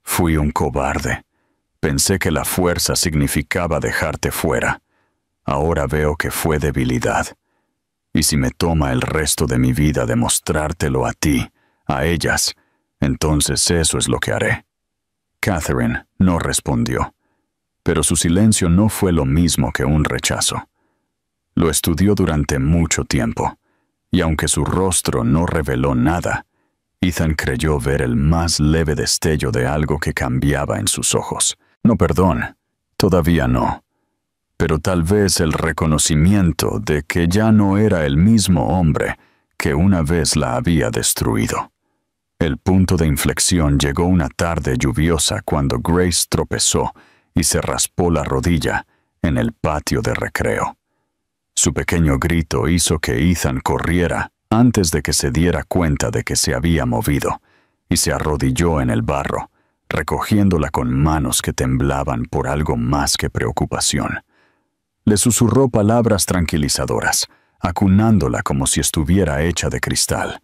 «Fui un cobarde. Pensé que la fuerza significaba dejarte fuera. Ahora veo que fue debilidad. Y si me toma el resto de mi vida demostrártelo a ti, a ellas, entonces eso es lo que haré». Catherine no respondió, pero su silencio no fue lo mismo que un rechazo. Lo estudió durante mucho tiempo, y aunque su rostro no reveló nada, Ethan creyó ver el más leve destello de algo que cambiaba en sus ojos. No perdón, todavía no, pero tal vez el reconocimiento de que ya no era el mismo hombre que una vez la había destruido. El punto de inflexión llegó una tarde lluviosa cuando Grace tropezó y se raspó la rodilla en el patio de recreo. Su pequeño grito hizo que Ethan corriera antes de que se diera cuenta de que se había movido, y se arrodilló en el barro, recogiéndola con manos que temblaban por algo más que preocupación. Le susurró palabras tranquilizadoras, acunándola como si estuviera hecha de cristal,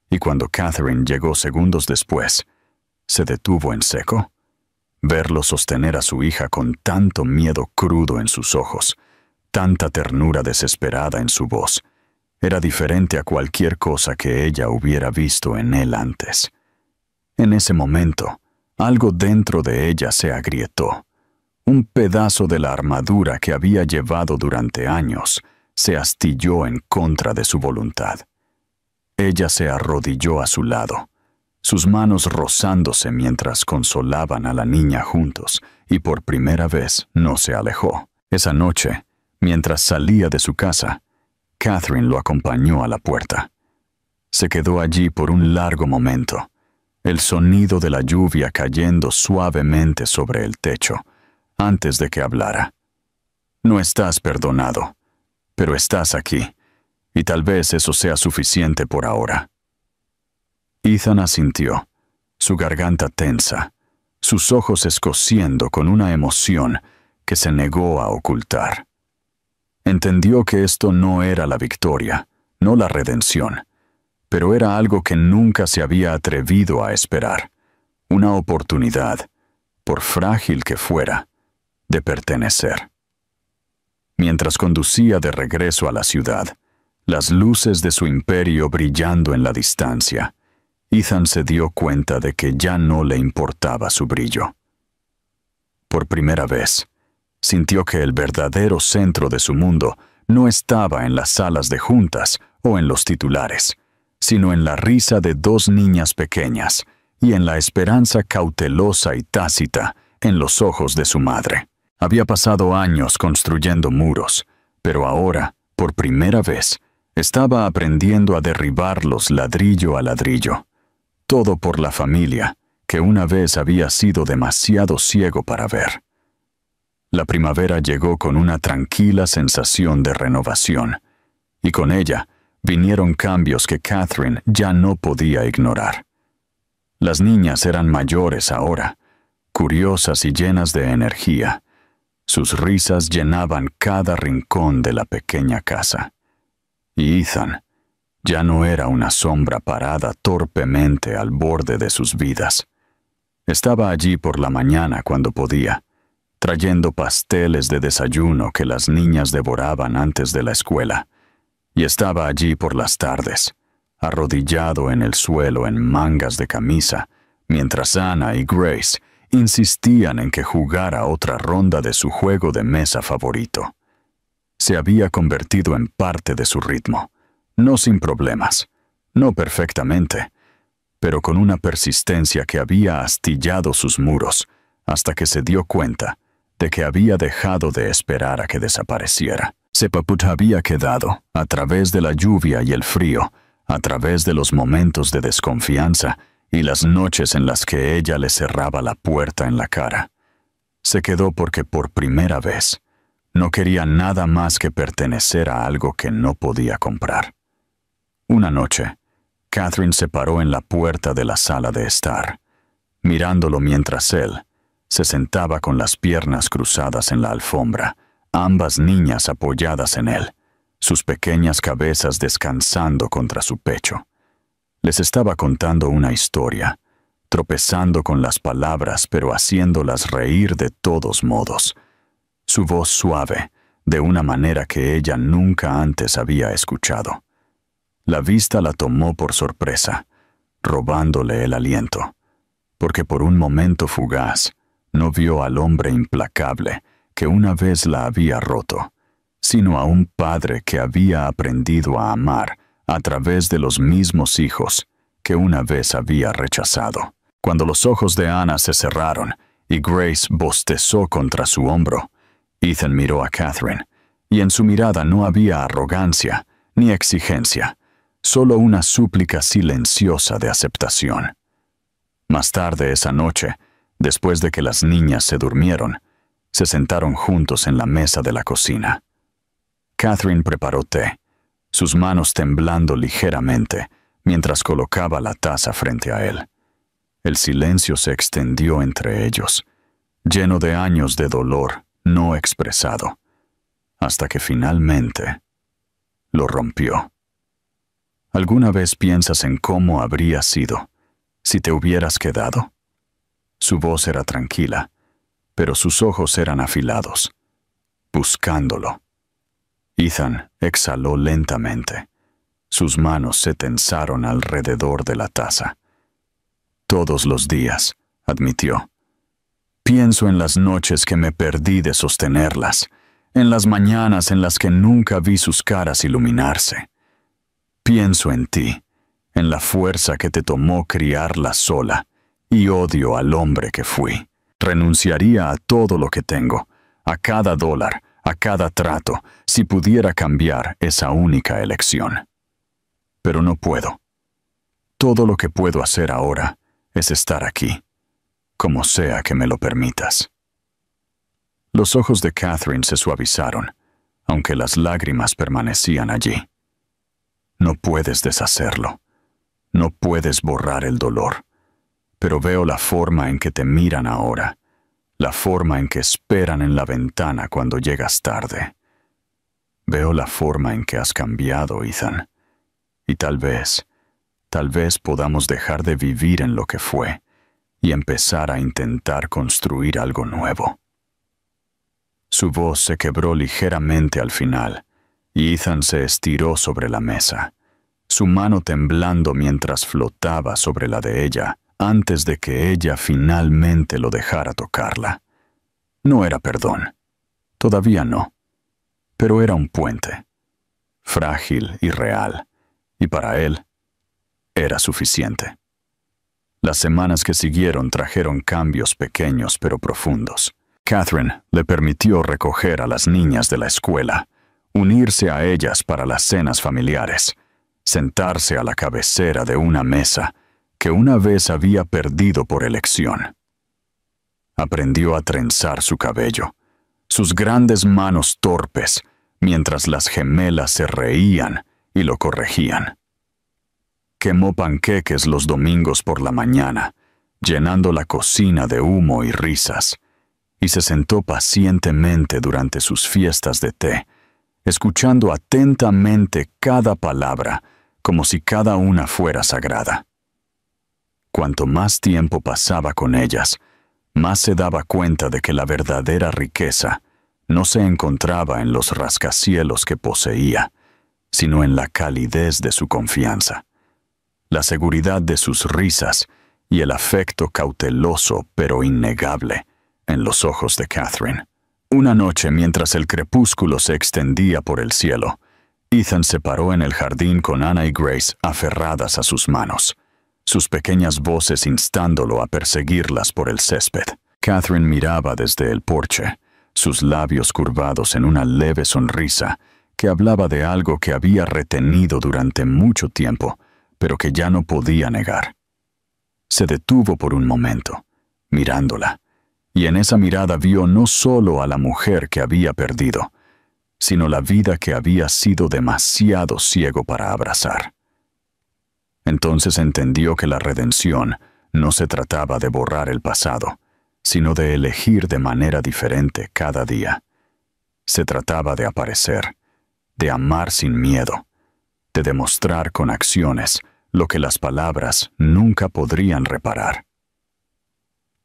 y cuando Catherine llegó segundos después, se detuvo en seco. Verlo sostener a su hija con tanto miedo crudo en sus ojos, tanta ternura desesperada en su voz, era diferente a cualquier cosa que ella hubiera visto en él antes. En ese momento, algo dentro de ella se agrietó. Un pedazo de la armadura que había llevado durante años se astilló en contra de su voluntad. Ella se arrodilló a su lado, sus manos rozándose mientras consolaban a la niña juntos, y por primera vez no se alejó. Esa noche, mientras salía de su casa, Catherine lo acompañó a la puerta. Se quedó allí por un largo momento, el sonido de la lluvia cayendo suavemente sobre el techo, antes de que hablara. «No estás perdonado, pero estás aquí, y tal vez eso sea suficiente por ahora». Ethan asintió, su garganta tensa, sus ojos escociendo con una emoción que se negó a ocultar. Entendió que esto no era la victoria, no la redención, pero era algo que nunca se había atrevido a esperar, una oportunidad, por frágil que fuera, de pertenecer. Mientras conducía de regreso a la ciudad, las luces de su imperio brillando en la distancia, Ethan se dio cuenta de que ya no le importaba su brillo. Por primera vez, sintió que el verdadero centro de su mundo no estaba en las salas de juntas o en los titulares, sino en la risa de dos niñas pequeñas y en la esperanza cautelosa y tácita en los ojos de su madre. Había pasado años construyendo muros, pero ahora, por primera vez, estaba aprendiendo a derribarlos ladrillo a ladrillo. Todo por la familia, que una vez había sido demasiado ciego para ver. La primavera llegó con una tranquila sensación de renovación, y con ella vinieron cambios que Catherine ya no podía ignorar. Las niñas eran mayores ahora, curiosas y llenas de energía. Sus risas llenaban cada rincón de la pequeña casa. Y Ethan ya no era una sombra parada torpemente al borde de sus vidas. Estaba allí por la mañana cuando podía, trayendo pasteles de desayuno que las niñas devoraban antes de la escuela, y estaba allí por las tardes, arrodillado en el suelo en mangas de camisa, mientras Anna y Grace insistían en que jugara otra ronda de su juego de mesa favorito. Se había convertido en parte de su ritmo, no sin problemas, no perfectamente, pero con una persistencia que había astillado sus muros hasta que se dio cuenta de que había dejado de esperar a que desapareciera. Sepaput había quedado, a través de la lluvia y el frío, a través de los momentos de desconfianza y las noches en las que ella le cerraba la puerta en la cara. Se quedó porque por primera vez no quería nada más que pertenecer a algo que no podía comprar. Una noche, Catherine se paró en la puerta de la sala de estar, mirándolo mientras él se sentaba con las piernas cruzadas en la alfombra, ambas niñas apoyadas en él, sus pequeñas cabezas descansando contra su pecho. Les estaba contando una historia, tropezando con las palabras pero haciéndolas reír de todos modos. Su voz suave, de una manera que ella nunca antes había escuchado. La vista la tomó por sorpresa, robándole el aliento, porque por un momento fugaz no vio al hombre implacable que una vez la había roto, sino a un padre que había aprendido a amar a través de los mismos hijos que una vez había rechazado. Cuando los ojos de Anna se cerraron y Grace bostezó contra su hombro, Ethan miró a Catherine, y en su mirada no había arrogancia ni exigencia, solo una súplica silenciosa de aceptación. Más tarde esa noche, después de que las niñas se durmieron, se sentaron juntos en la mesa de la cocina. Catherine preparó té, sus manos temblando ligeramente mientras colocaba la taza frente a él. El silencio se extendió entre ellos, lleno de años de dolor no expresado, hasta que finalmente lo rompió. ¿Alguna vez piensas en cómo habría sido si te hubieras quedado? Su voz era tranquila, pero sus ojos eran afilados, buscándolo. Ethan exhaló lentamente. Sus manos se tensaron alrededor de la taza. Todos los días, admitió. Pienso en las noches que me perdí de sostenerlas, en las mañanas en las que nunca vi sus caras iluminarse. Pienso en ti, en la fuerza que te tomó criarla sola, y odio al hombre que fui. Renunciaría a todo lo que tengo, a cada dólar, a cada trato, si pudiera cambiar esa única elección. Pero no puedo. Todo lo que puedo hacer ahora es estar aquí, como sea que me lo permitas. Los ojos de Catherine se suavizaron, aunque las lágrimas permanecían allí. No puedes deshacerlo. No puedes borrar el dolor. Pero veo la forma en que te miran ahora, la forma en que esperan en la ventana cuando llegas tarde. Veo la forma en que has cambiado, Ethan. Y tal vez podamos dejar de vivir en lo que fue y empezar a intentar construir algo nuevo. Su voz se quebró ligeramente al final, y Ethan se estiró sobre la mesa, su mano temblando mientras flotaba sobre la de ella, antes de que ella finalmente lo dejara tocarla. No era perdón, todavía no, pero era un puente, frágil y real, y para él era suficiente. Las semanas que siguieron trajeron cambios pequeños pero profundos. Catherine le permitió recoger a las niñas de la escuela, unirse a ellas para las cenas familiares, sentarse a la cabecera de una mesa, que una vez había perdido por elección. Aprendió a trenzar su cabello, sus grandes manos torpes, mientras las gemelas se reían y lo corregían. Quemó panqueques los domingos por la mañana, llenando la cocina de humo y risas, y se sentó pacientemente durante sus fiestas de té, escuchando atentamente cada palabra, como si cada una fuera sagrada. Cuanto más tiempo pasaba con ellas, más se daba cuenta de que la verdadera riqueza no se encontraba en los rascacielos que poseía, sino en la calidez de su confianza, la seguridad de sus risas y el afecto cauteloso pero innegable en los ojos de Catherine. Una noche, mientras el crepúsculo se extendía por el cielo, Ethan se paró en el jardín con Anna y Grace aferradas a sus manos, sus pequeñas voces instándolo a perseguirlas por el césped. Catherine miraba desde el porche, sus labios curvados en una leve sonrisa que hablaba de algo que había retenido durante mucho tiempo, pero que ya no podía negar. Se detuvo por un momento, mirándola, y en esa mirada vio no solo a la mujer que había perdido, sino la vida que había sido demasiado ciego para abrazar. Entonces entendió que la redención no se trataba de borrar el pasado, sino de elegir de manera diferente cada día. Se trataba de aparecer, de amar sin miedo, de demostrar con acciones lo que las palabras nunca podrían reparar.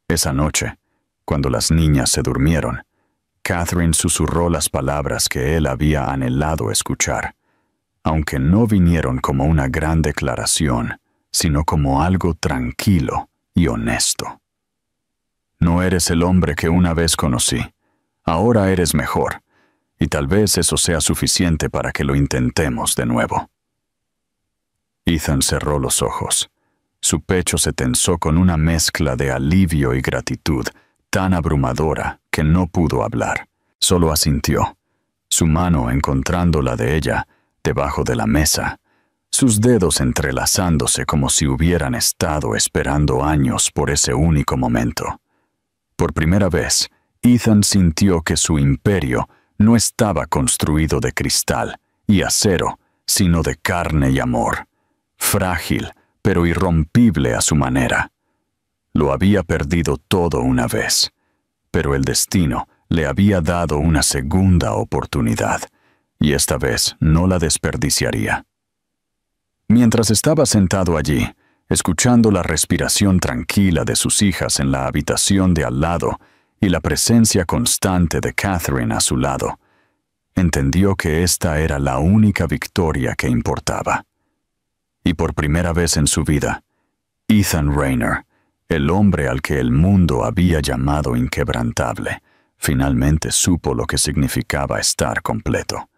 Esa noche, cuando las niñas se durmieron, Catherine susurró las palabras que él había anhelado escuchar, aunque no vinieron como una gran declaración, sino como algo tranquilo y honesto. No eres el hombre que una vez conocí. Ahora eres mejor, y tal vez eso sea suficiente para que lo intentemos de nuevo. Ethan cerró los ojos. Su pecho se tensó con una mezcla de alivio y gratitud tan abrumadora que no pudo hablar. Solo asintió, su mano encontrando la de ella debajo de la mesa, sus dedos entrelazándose como si hubieran estado esperando años por ese único momento. Por primera vez, Ethan sintió que su imperio no estaba construido de cristal y acero, sino de carne y amor, frágil pero irrompible a su manera. Lo había perdido todo una vez, pero el destino le había dado una segunda oportunidad, y esta vez no la desperdiciaría. Mientras estaba sentado allí, escuchando la respiración tranquila de sus hijas en la habitación de al lado y la presencia constante de Catherine a su lado, entendió que esta era la única victoria que importaba. Y por primera vez en su vida, Ethan Rayner, el hombre al que el mundo había llamado inquebrantable, finalmente supo lo que significaba estar completo.